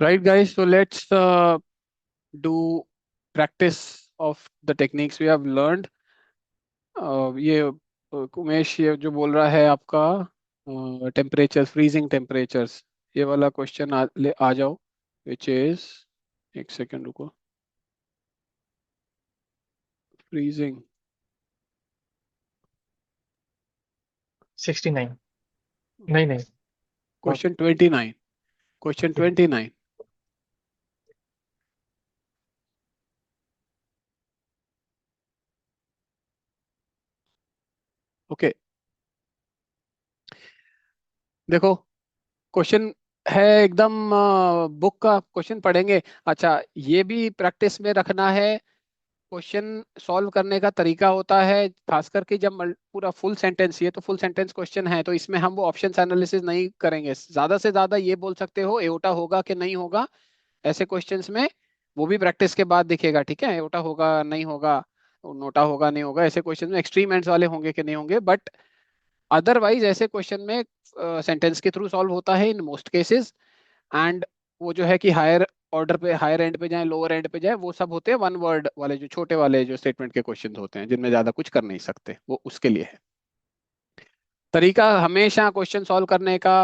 Right, guys. So let's do practice of the techniques we have learned. ये उमेश ये जो बोल रहा है आपका टेम्परेचर फ्रीजिंग टेम्परेचर्स ये वाला क्वेश्चन आ जाओ विच इज एक सेकंड रुको फ्रीजिंग 69। नहीं नहीं। और क्वेश्चन 29 क्वेश्चन ठीक। 29 ओके देखो क्वेश्चन है एकदम बुक का क्वेश्चन पढ़ेंगे। अच्छा ये भी प्रैक्टिस में रखना है। क्वेश्चन सॉल्व करने का तरीका होता है खास करके जब पूरा फुल सेंटेंस ये तो फुल सेंटेंस क्वेश्चन है तो इसमें हम वो ऑप्शंस एनालिसिस नहीं करेंगे। ज्यादा से ज्यादा ये बोल सकते हो एओटा होगा कि नहीं होगा ऐसे क्वेश्चंस में। वो भी प्रैक्टिस के बाद दिखेगा। ठीक है एओटा होगा नहीं होगा नोटा होगा नहीं होगा ऐसे क्वेश्चन में एक्सट्रीम एंड्स वाले होंगे कि नहीं होंगे। बट अदरवाइज ऐसे क्वेश्चन में सेंटेंस के थ्रू सॉल्व होता है इन मोस्ट केसेस। एंड वो जो है कि हायर ऑर्डर पे हायर एंड पे जाए लोअर एंड पे जाए वो सब होते हैं वन वर्ड वाले जो छोटे वाले जो स्टेटमेंट के क्वेश्चन होते हैं जिनमें ज्यादा कुछ कर नहीं सकते वो उसके लिए है। तरीका हमेशा क्वेश्चन सॉल्व करने का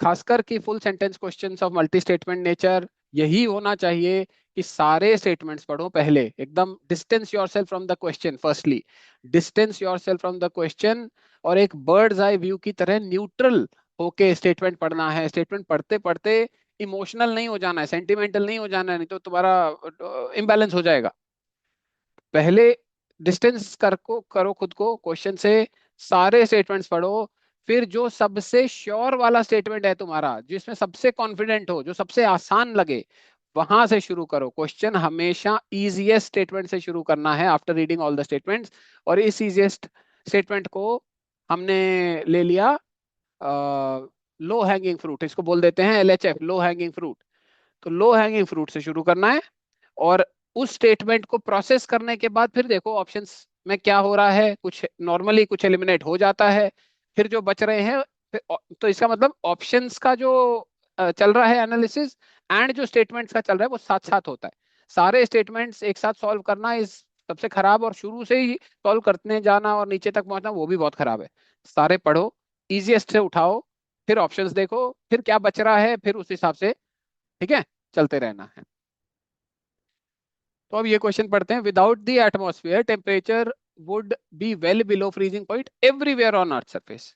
खासकर कि full sentence questions of multi statement nature यही होना चाहिए कि सारे स्टेटमेंट्स पढ़ो पहले एकदम distance yourself from the question firstly distance yourself from the question और एक बर्ड्स आई व्यू की तरह न्यूट्रल होके स्टेटमेंट पढ़ना है। स्टेटमेंट पढ़ते पढ़ते इमोशनल नहीं हो जाना है सेंटिमेंटल नहीं हो जाना है नहीं तो तुम्हारा इम्बैलेंस हो जाएगा। पहले डिस्टेंस करो खुद को क्वेश्चन से सारे स्टेटमेंट्स पढ़ो। फिर जो सबसे श्योर वाला स्टेटमेंट है तुम्हारा जिसमें सबसे कॉन्फिडेंट हो जो सबसे आसान लगे वहां से शुरू करो। क्वेश्चन हमेशा इजीएस्ट स्टेटमेंट से शुरू करना है after reading all the statements. और इस इजीएस्ट स्टेटमेंट को हमने ले लिया लो हैंगिंग फ्रूट इसको बोल देते हैं एलएचएफ लो हैंगिंग फ्रूट। तो लो हैंगिंग फ्रूट से शुरू करना है और उस स्टेटमेंट को प्रोसेस करने के बाद फिर देखो ऑप्शंस में क्या हो रहा है कुछ नॉर्मली कुछ एलिमिनेट हो जाता है। फिर जो बच रहे हैं तो इसका मतलब ऑप्शंस का जो चल रहा है एनालिसिस एंड जो स्टेटमेंट्स का चल रहा है वो साथ साथ होता है। सारे स्टेटमेंट्स एक साथ सॉल्व करना इस सबसे खराब और शुरू से ही सॉल्व करने जाना और नीचे तक पहुंचना वो भी बहुत खराब है। सारे पढ़ो इजीएस्ट से उठाओ फिर ऑप्शंस देखो फिर क्या बच रहा है फिर उस हिसाब से ठीक है चलते रहना है। तो अब ये क्वेश्चन पढ़ते हैं without the atmosphere temperature would be well below freezing point everywhere on earth surface.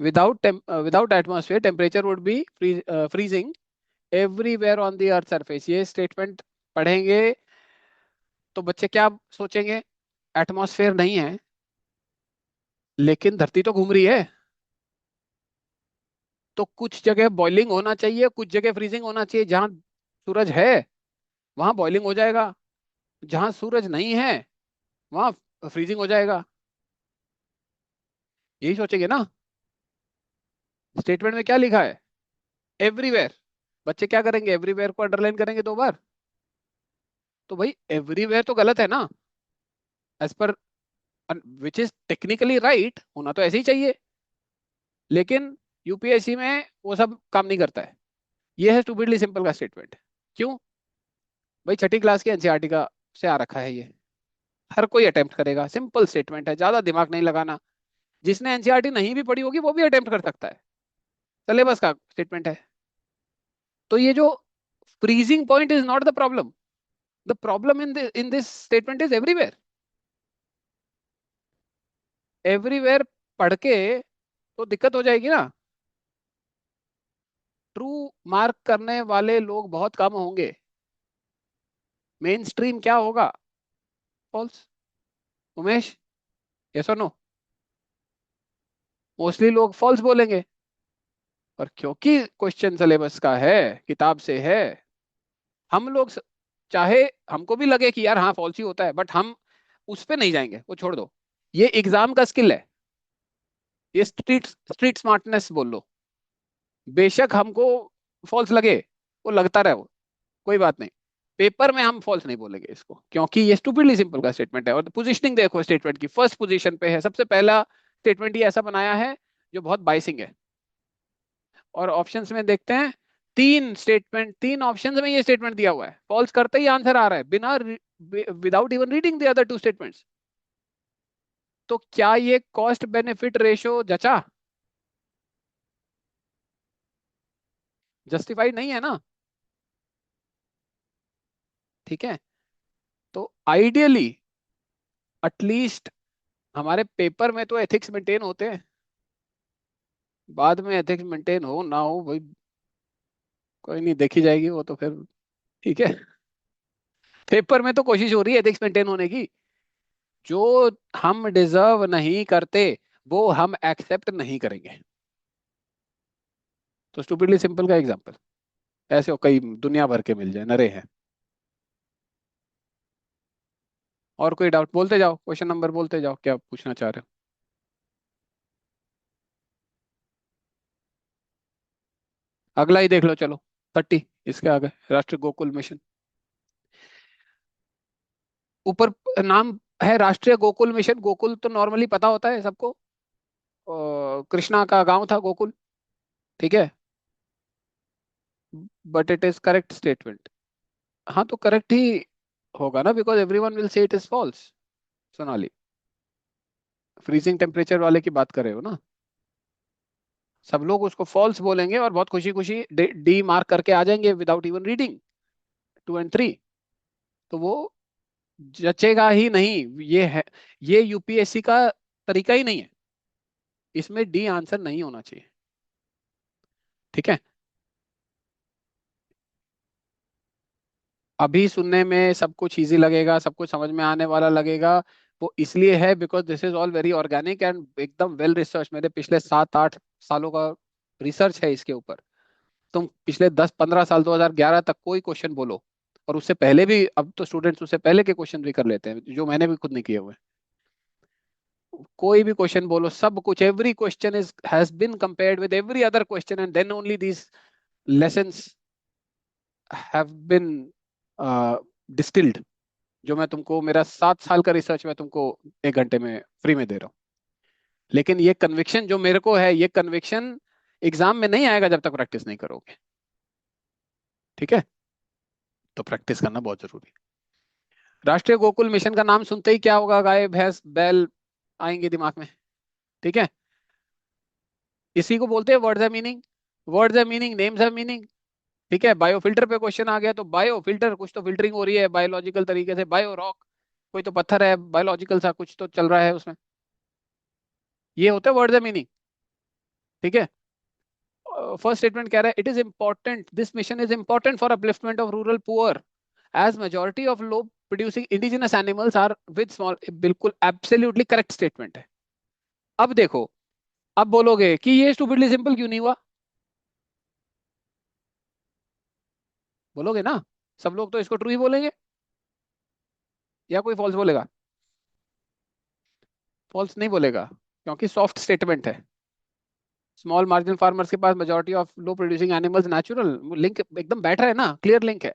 Without atmosphere temperature would be freezing everywhere on the earth surface. ये स्टेटमेंट पढ़ेंगे तो बच्चे क्या सोचेंगे एटमॉस्फेयर नहीं है लेकिन धरती तो घूम रही है तो कुछ जगह बॉइलिंग होना चाहिए कुछ जगह फ्रीजिंग होना चाहिए। जहां सूरज है वहां बॉइलिंग हो जाएगा जहां सूरज नहीं है वहां फ्रीजिंग हो जाएगा। यही सोचेंगे ना। स्टेटमेंट में क्या लिखा है एवरीवेयर। बच्चे क्या करेंगे एवरीवेयर को अंडरलाइन करेंगे 2 बार। तो भाई एवरीवेयर तो गलत है ना as per which is technically right होना तो ऐसे ही चाहिए। लेकिन यूपीएससी में वो सब काम नहीं करता है। ये है स्टूपिडली सिंपल का स्टेटमेंट। क्यों भाई छठी क्लास के एनसीईआरटी का से आ रखा है ये। हर कोई अटेम्प्ट करेगा सिंपल स्टेटमेंट है ज्यादा दिमाग नहीं लगाना। जिसने एनसीईआरटी नहीं भी पढ़ी होगी वो भी अटेम्प्ट कर सकता है सिलेबस का स्टेटमेंट है। तो ये जो freezing point is not the problem. The problem in this statement is everywhere. Everywhere पढ़ के तो दिक्कत हो जाएगी ना। ट्रू मार्क करने वाले लोग बहुत कम होंगे। मेन स्ट्रीम क्या होगा फॉल्स उमेश यस और नो। मोस्टली लोग फॉल्स बोलेंगे और क्योंकि क्वेश्चन सिलेबस का है किताब से है हम लोग चाहे हमको भी लगे कि यार हाँ फॉल्स ही होता है बट हम उस पे नहीं जाएंगे वो छोड़ दो। ये एग्जाम का स्किल है। ये स्ट्रीट स्ट्रीट स्मार्टनेस बोल लो। बेशक हमको फॉल्स लगे वो लगता रहे वो कोई बात नहीं। पेपर में हम फॉल्स नहीं बोलेंगे इसको क्योंकि ये स्टूपिडली सिंपल का स्टेटमेंट है। और पोजीशनिंग देखो स्टेटमेंट की फर्स्ट पोजीशन पे है सबसे पहला स्टेटमेंट ही ऐसा बनाया है जो बहुत बाइसिंग है। और ऑप्शंस में देखते हैं तीन ऑप्शंस में ये स्टेटमेंट दिया हुआ है, फॉल्स करते ही आंसर आ रहा है बिना, without even reading the other two statements. तो क्या ये कॉस्ट बेनिफिट रेशो जचा? जस्टिफाइड नहीं है ना। ठीक है, तो आइडियली एटलीस्ट हमारे पेपर में तो एथिक्स मेंटेन होते हैं। बाद में एथिक्स मेंटेन हो ना हो भाई, कोई नहीं, देखी जाएगी वो तो फिर। ठीक है, पेपर में तो कोशिश हो रही है एथिक्स मेंटेन होने की। जो हम डिजर्व नहीं करते वो हम एक्सेप्ट नहीं करेंगे। तो स्टूपिडली सिंपल का एग्जांपल ऐसे हो, कई दुनिया भर के मिल जाए, नरे हैं। और कोई डाउट? बोलते जाओ, क्वेश्चन नंबर बोलते जाओ, क्या पूछना चाह रहे हो। अगला ही देख लो चलो, 30, इसके आगे राष्ट्रीय गोकुल मिशन। ऊपर नाम है राष्ट्रीय गोकुल मिशन। गोकुल तो नॉर्मली पता होता है सबको, कृष्णा का गांव था गोकुल। ठीक है, but it is correct statement. हाँ तो करेक्ट ही होगा ना, because everyone will say it is false. Sonali, freezing temperature वाले की बात कर रहे हो ना। सब लोग उसको फॉल्स बोलेंगे और बहुत खुशी खुशी डी मार्क करके आ जाएंगे विदाउट इवन रीडिंग 2 और 3। तो वो जचेगा ही नहीं। ये है, ये यूपीएससी का तरीका ही नहीं है। इसमें डी आंसर नहीं होना चाहिए। ठीक है, अभी सुनने में सब कुछ इजी लगेगा, सब कुछ समझ में आने वाला लगेगा। वो इसलिए है because this is all very organic and एकदम वेल रिसर्च। मेरे पिछले 7-8 सालों का रिसर्च है इसके ऊपर। तुम पिछले 10-15 साल 2011 तक कोई क्वेश्चन बोलो, और उससे पहले भी, अब तो स्टूडेंट्स उससे पहले के क्वेश्चन भी कर लेते हैं जो मैंने भी खुद नहीं किए हुए। कोई भी क्वेश्चन बोलो, सब कुछ, every question is has been compared with every other question and then only these lessons have been distilled. जो मैं तुमको, मेरा 7 साल का रिसर्च मैं तुमको 1 घंटे में फ्री में दे रहा हूँ। लेकिन ये कन्विक्शन जो मेरे को है, ये कन्विक्शन एग्जाम में नहीं आएगा जब तक प्रैक्टिस नहीं करोगे। ठीक है, तो प्रैक्टिस करना बहुत जरूरी है। राष्ट्रीय गोकुल मिशन का नाम सुनते ही क्या होगा? गाय भैंस बैल आएंगे दिमाग में। ठीक है, इसी को बोलते हैं वर्ड्स है मीनिंग। वर्ड्स है मीनिंग, नेम्स है मीनिंग। ठीक है, बायोफिल्टर पे क्वेश्चन आ गया तो बायोफिल्टर, कुछ तो फिल्टरिंग हो रही है बायोलॉजिकल तरीके से। बायो रॉक, कोई तो पत्थर है बायोलॉजिकल सा, कुछ तो चल रहा है उसमें। ये होता है वर्ड्स है मीनिंग। ठीक है, फर्स्ट स्टेटमेंट कह रहा है it is important, this mission is important for upliftment of rural poor as majority of low producing indigenous animals are with small. बिल्कुल एब्सोल्युटली करेक्ट स्टेटमेंट है। अब देखो, अब बोलोगे कि ये स्टूपिडली सिंपल क्यों नहीं हुआ? बोलोगे ना। सब लोग तो इसको ट्रू ही बोलेंगे, या कोई फॉल्स बोलेगा? फॉल्स नहीं बोलेगा, क्योंकि सॉफ्ट स्टेटमेंट है। स्मॉल मार्जिनल फार्मर्स के पास majority of low producing animals, natural link एकदम बैठ रहा है ना, क्लियर लिंक है।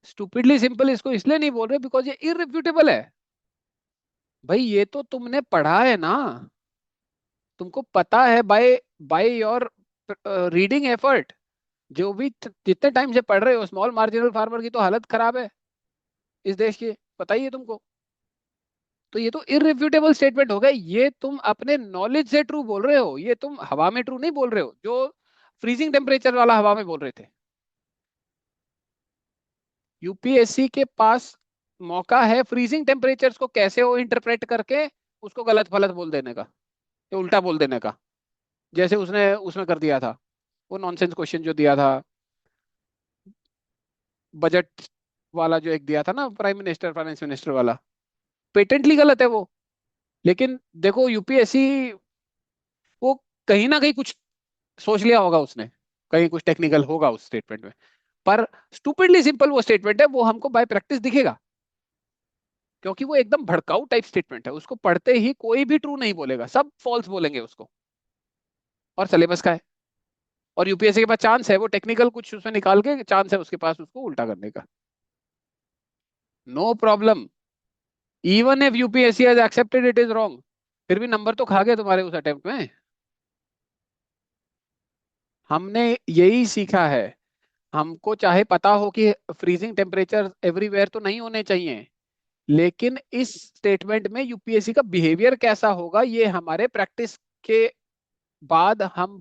स्टूपिडली सिंपल इसको इसलिए नहीं बोल रहे बिकॉज ये इररिफ्यूटेबल है। भाई ये तो तुमने पढ़ा है ना, तुमको पता है by by your reading effort. जो भी जितने टाइम से पढ़ रहे हो, स्मॉल मार्जिनल फार्मर की तो हालत खराब है इस देश की, पता ही है तुमको। तो ये तो इररिफ्यूटेबल स्टेटमेंट हो गया। ये तुम अपने नॉलेज से ट्रू बोल रहे हो, ये तुम हवा में ट्रू नहीं बोल रहे हो, जो फ्रीजिंग टेम्परेचर वाला हवा में बोल रहे थे। यूपीएससी के पास मौका है फ्रीजिंग टेम्परेचर्स को कैसे वो इंटरप्रेट करके उसको गलत फलत बोल देने का, या उल्टा बोल देने का, जैसे उसने उसमें कर दिया था। वो नॉनसेंस क्वेश्चन जो दिया था, बजट वाला जो एक दिया था ना, प्राइम मिनिस्टर फाइनेंस मिनिस्टर वाला, पेटेंटली गलत है वो। लेकिन देखो यूपीएससी, वो कहीं ना कहीं कुछ सोच लिया होगा उसने, कहीं कुछ टेक्निकल होगा उस स्टेटमेंट में। पर स्टूपिडली सिंपल वो स्टेटमेंट है, वो हमको बाय प्रैक्टिस दिखेगा, क्योंकि वो एकदम भड़काऊ टाइप स्टेटमेंट है। उसको पढ़ते ही कोई भी ट्रू नहीं बोलेगा, सब फॉल्स बोलेंगे उसको। और सिलेबस का है, और यूपीएससी के पास चांस है, वो टेक्निकल कुछ उसमें निकाल के चांस है उसके पास उसको उल्टा करने का। No problem, even if UPSC has accepted it is wrong, फिर भी नंबर तो खा गए तुम्हारे उस अटेम्प्ट में। हमने यही सीखा है। हमको चाहे पता हो कि फ्रीजिंग टेम्परेचर एवरीवेयर तो नहीं होने चाहिए, लेकिन इस स्टेटमेंट में यूपीएससी का बिहेवियर कैसा होगा ये हमारे प्रैक्टिस के बाद हम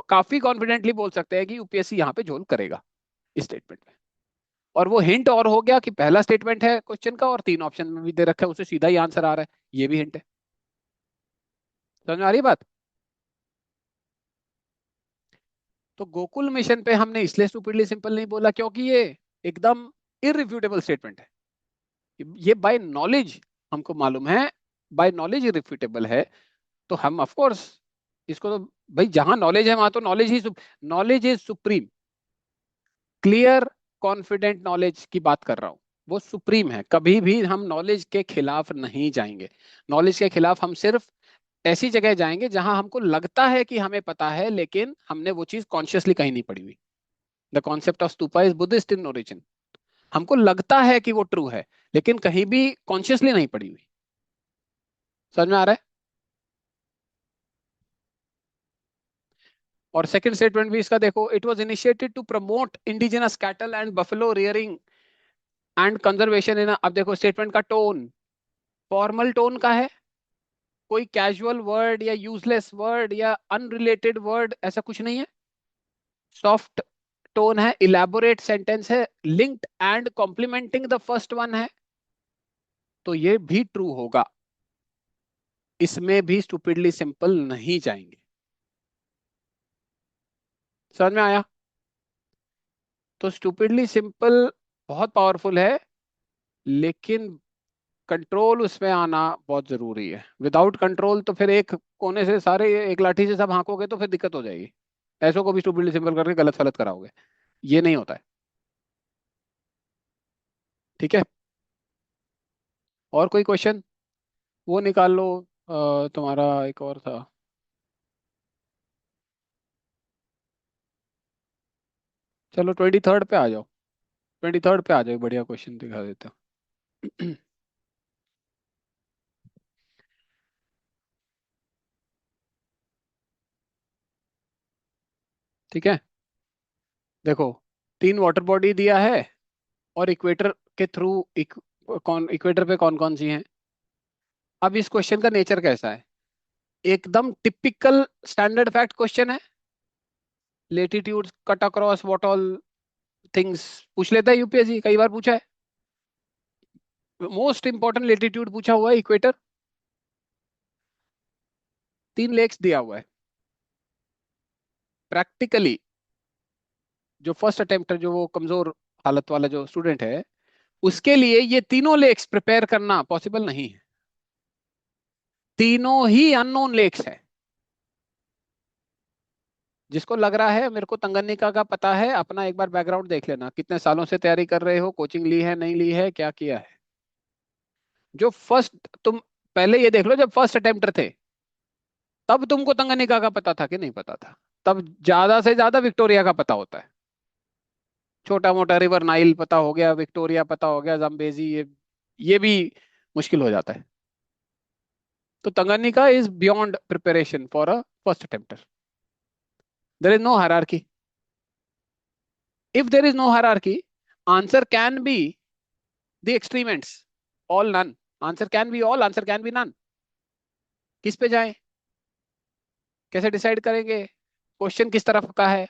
काफी कॉन्फिडेंटली बोल सकते हैं कि यूपीएससी यहाँ पे झोल करेगा इस स्टेटमेंट में। और वो हिंट और हो गया कि पहला स्टेटमेंट है क्वेश्चन का और तीन ऑप्शन में भी दे रखा है, उससे सीधा ही आंसर आ रहा है, ये भी हिंट है। समझ में आ रही है बात? तो गोकुल मिशन पे हमने इसलिए स्टूपिडली सिंपल नहीं बोला क्योंकि ये एकदम इररिफ्यूटेबल स्टेटमेंट है। ये बाय नॉलेज हमको मालूम है, बाय नॉलेज इररिफ्यूटेबल है। तो हम ऑफ कोर्स इसको तो, भाई जहां नॉलेज है वहां तो knowledge he, knowledge is supreme. Clear confident knowledge की बात कर रहा हूं, वो सुप्रीम है। कभी भी हम नॉलेज के खिलाफ नहीं जाएंगे। नॉलेज के खिलाफ हम सिर्फ ऐसी जगह जाएंगे जहां हमको लगता है कि हमें पता है, लेकिन हमने वो चीज कॉन्शियसली कहीं नहीं पढ़ी हुई। The concept of stupa is Buddhist in origin. हमको लगता है कि वो ट्रू है, लेकिन कहीं भी कॉन्शियसली नहीं पढ़ी हुई। समझ में आ रहा है? और सेकंड स्टेटमेंट भी इसका देखो, it was initiated to promote indigenous cattle and buffalo rearing and conservation in. अब देखो स्टेटमेंट का टोन, फॉर्मल टोन का है, कोई कैजुअल वर्ड या यूजलेस वर्ड या अनरिलेटेड वर्ड ऐसा कुछ नहीं है। सॉफ्ट टोन है, इलेबोरेट सेंटेंस है, linked and complimenting the first one है, तो ये भी ट्रू होगा। इसमें भी स्टूपिडली सिंपल नहीं जाएंगे। समझ में आया? तो स्टूपिडली सिंपल बहुत पावरफुल है, लेकिन कंट्रोल उसमें आना बहुत जरूरी है। विदाउट कंट्रोल तो फिर एक कोने से सारे एक लाठी से सब हाँकोगे तो फिर दिक्कत हो जाएगी। ऐसो को भी स्टूपिडली सिंपल करके गलत फलत कराओगे, ये नहीं होता है। ठीक है? और कोई क्वेश्चन? वो निकाल लो। तुम्हारा एक और था। चलो 23rd पे आ जाओ। 23rd पे आ जाओ, बढ़िया क्वेश्चन दिखा देता हूँ। ठीक है, देखो तीन वाटर बॉडी दिया है और इक्वेटर के थ्रू, कौन इक्वेटर पे कौन कौन सी हैं। अब इस क्वेश्चन का नेचर कैसा है? एकदम टिपिकल स्टैंडर्ड फैक्ट क्वेश्चन है। Latitude cut across what all things पूछ लेता है यूपीएससी, कई बार पूछा है। मोस्ट इंपॉर्टेंट लेटीट्यूड पूछा हुआ है, इक्वेटर। तीन लेक्स दिया हुआ है। प्रैक्टिकली जो फर्स्ट अटेम्प्ट, जो वो कमजोर हालत वाला जो स्टूडेंट है, उसके लिए ये तीनों लेक्स प्रिपेयर करना पॉसिबल नहीं है। तीनों ही अननोन लेक्स है। जिसको लग रहा है मेरे को तंगन्निका का पता है, अपना एक बार बैकग्राउंड देख लेना, कितने सालों से तैयारी कर रहे हो, कोचिंग ली है नहीं ली है, क्या किया है। जो फर्स्ट, तुम पहले ये देख लो, जब फर्स्ट अटेम्प्टर थे तब तुमको तंगन्निका का पता था कि नहीं पता था? तब ज्यादा से ज्यादा विक्टोरिया का पता होता है। छोटा मोटा रिवर नाइल पता हो गया, विक्टोरिया पता हो गया, जम्बेजी, ये भी मुश्किल हो जाता है। तो Tanganyika is beyond preparation for a first attempter. There is no hierarchy. If there is no hierarchy, answer can be the extreme ends, all none. Answer can be all, answer can be none. किस पे जाएं? कैसे decide करेंगे question किस तरफ का है?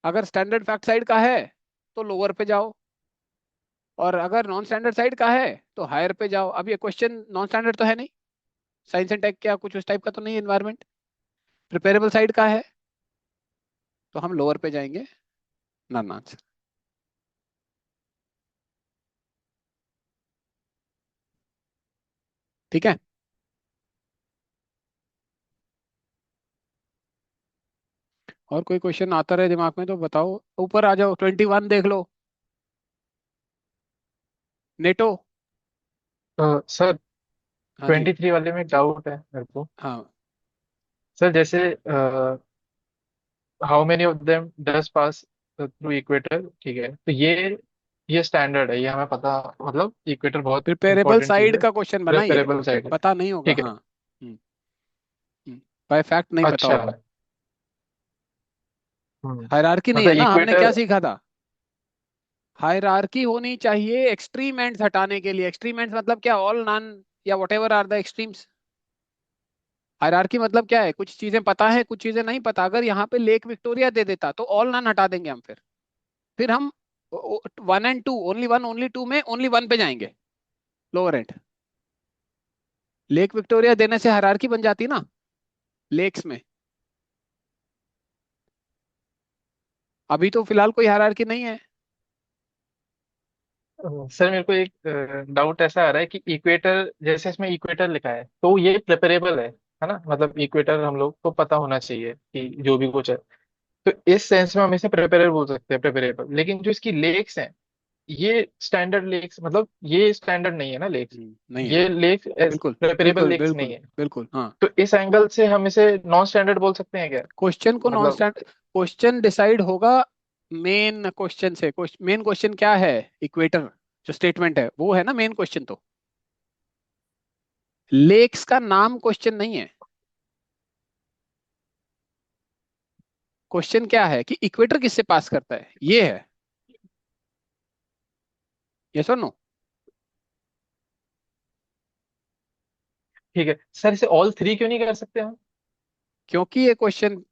अगर स्टैंडर्ड फैक्ट साइड का है तो लोअर पे जाओ, और अगर नॉन स्टैंडर्ड साइड का है तो हायर पे जाओ। अब ये क्वेश्चन नॉन स्टैंडर्ड तो है नहीं, साइंस एंड टेक क्या कुछ उस टाइप का तो नहीं, एनवायरमेंट प्रिपेरेबल साइड का है, तो हम लोअर पे जाएंगे। None answer. ठीक है? और कोई क्वेश्चन आता रहे दिमाग में तो बताओ, ऊपर आ जाओ, 21 देख लो। नेटो। सर हाँ जी। 23 वाले में डाउट है मेरे को। हाँ, सर जैसे how many of them does pass through equator, ठीक है, तो ये स्टैंडर्ड है, ये हमें पता, मतलब इक्वेटर बहुत प्रिपेरेबल इंपॉर्टेंट चीज साइड है। का क्वेश्चन बना ये, प्रेफरेबल साइड है, पता नहीं होगा ठीक है। हाँ। बाय फैक्ट नहीं पता अच्छा, होगा। हम्म। हायरार्की नहीं है मतलब ना, हमने क्या इक्वेटर। सीखा था? हायरार्की होनी चाहिए एक्सट्रीम एंड्स हटाने के लिए। एक्सट्रीम एंड्स मतलब क्या? ऑल, नन, या whatever are the extremes. Hierarchy मतलब क्या है? कुछ चीजें पता है, कुछ चीजें नहीं पता। अगर यहाँ पे लेक विक्टोरिया दे देता तो ऑल नन हटा देंगे हम। फिर हम 1 and 2, only one only two में ओनली वन पे जाएंगे, लोअर एंड। लेक विक्टोरिया देने से हायरार्की बन जाती ना लेक्स में। अभी तो फिलहाल कोई हायरार्की नहीं है। सर मेरे को एक डाउट ऐसा आ रहा है कि इक्वेटर, जैसे इसमें इक्वेटर लिखा है तो ये प्रेफरेबल है ना? मतलब इक्वेटर हम लोग को पता होना चाहिए कि जो भी कुछ है, तो इस सेंस में हम इसे प्रेफरेबल बोल सकते हैं, प्रेफरेबल। लेकिन जो इसकी लेक्स हैं, ये स्टैंडर्ड लेक्स, मतलब ये स्टैंडर्ड नहीं है ना लेक्स। नहीं है। ये लेक्स बिल्कुल प्रेफरेबल बिल्कुल लेक्स नहीं बिल्कुल है। बिल्कुल, हाँ। तो इस एंगल से हम इसे नॉन स्टैंडर्ड बोल सकते हैं क्या? क्वेश्चन को नॉन मतलब स्टैंड, क्वेश्चन डिसाइड होगा मेन क्वेश्चन से। मेन क्वेश्चन क्या है? इक्वेटर जो स्टेटमेंट है वो है ना मेन क्वेश्चन। तो लेक्स का नाम क्वेश्चन नहीं है। क्वेश्चन क्या है कि इक्वेटर किससे पास करता है, ये है। यस और नो? ठीक है सर, इसे ऑल थ्री क्यों नहीं कर सकते हम? क्योंकि ये क्वेश्चन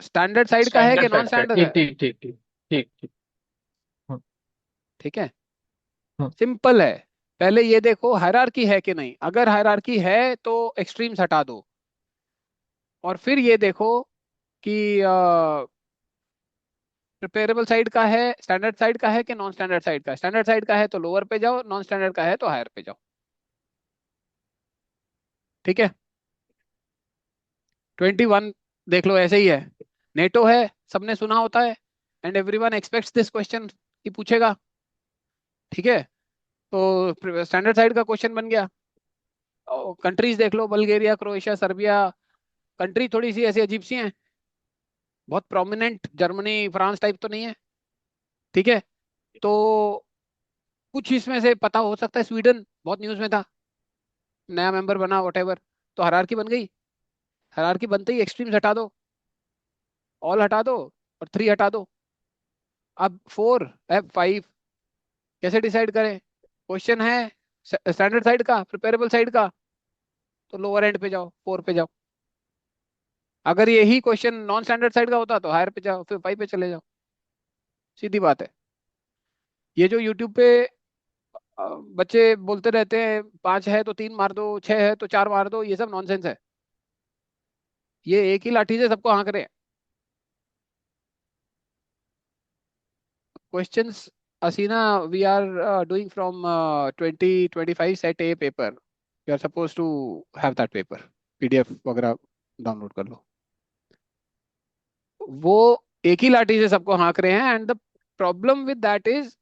स्टैंडर्ड साइड का है कि स्टैंडर्ड नॉन साइड का है। स्टैंडर्ड ठीक है। ठीक ठीक ठीक ठीक ठीक। हम्म, ठीक है, हम्म, सिंपल है। पहले ये देखो हायरार्की है कि नहीं। अगर हायरार्की है तो एक्सट्रीम्स हटा दो। और फिर ये देखो कि प्रिपेरेबल साइड का है, स्टैंडर्ड साइड का है कि नॉन स्टैंडर्ड साइड का है। स्टैंडर्ड साइड का है तो लोअर पे जाओ, नॉन स्टैंडर्ड का है तो हायर पे जाओ। ठीक है। 21 देख लो, ऐसे ही है। नेटो है, सबने सुना होता है। And everyone aspects this question कि पूछेगा। ठीक है, तो स्टैंडर्ड साइड का क्वेश्चन बन गया। कंट्रीज देख लो, बल्गेरिया, क्रोएशिया, सर्बिया। कंट्री थोड़ी सी ऐसी अजीब सी हैं, बहुत प्रोमिनेंट। जर्मनी, फ्रांस टाइप तो नहीं है। ठीक है, तो कुछ इसमें से पता हो सकता है। स्वीडन बहुत न्यूज में था, नया मेंबर बना, वटेवर। तो हायरार्की बन गई। हायरार्की बनते ही एक्सट्रीम्स हटा दो, ऑल हटा दो, और 3 हटा दो। अब 4, अब 5 कैसे डिसाइड करें? क्वेश्चन है स्टैंडर्ड साइड का, प्रिपेरेबल साइड का, तो लोअर एंड पे जाओ, 4 पे जाओ। अगर यही क्वेश्चन नॉन स्टैंडर्ड साइड का होता तो हायर पे जाओ, फिर 5 पे चले जाओ। सीधी बात है। ये जो यूट्यूब पे बच्चे बोलते रहते हैं 5 है तो 3 मार दो, 6 है तो 4 मार दो, ये सब नॉनसेंस है। ये एक ही लाठी से सबको हाँक रहे हैं। Questions, Asina, we are doing from 2025 set A paper. You are supposed to have that paper, PDF वगैरह डाउनलोड कर लो। वो एक ही लाठी से सबको हाँक रहे हैं। And the problem with that is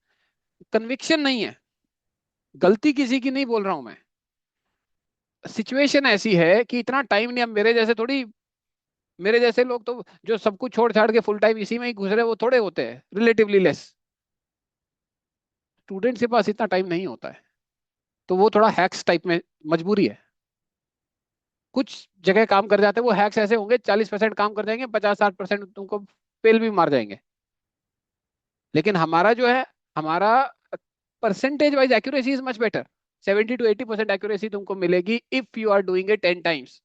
conviction नहीं है। गलती किसी की नहीं बोल रहा हूं मैं। सिचुएशन ऐसी है कि इतना टाइम नहीं। अब मेरे जैसे थोड़ी, मेरे जैसे लोग तो जो सब कुछ छोड़ छाड़ के फुल टाइम इसी में ही घुस रहे, वो थोड़े होते हैं, रिलेटिवली लेस। स्टूडेंट्स के पास इतना टाइम नहीं होता है। तो वो थोड़ा हैक्स टाइप में, मजबूरी है। कुछ जगह काम कर जाते हैं वो हैक्स ऐसे होंगे, 40% काम कर जाएंगे, 50-60% तुमको फेल भी मार जाएंगे। लेकिन हमारा जो है, हमारा percentage wise accuracy is much better. 70 to 80% accuracy तुमको मिलेगी if you are doing it 10 times.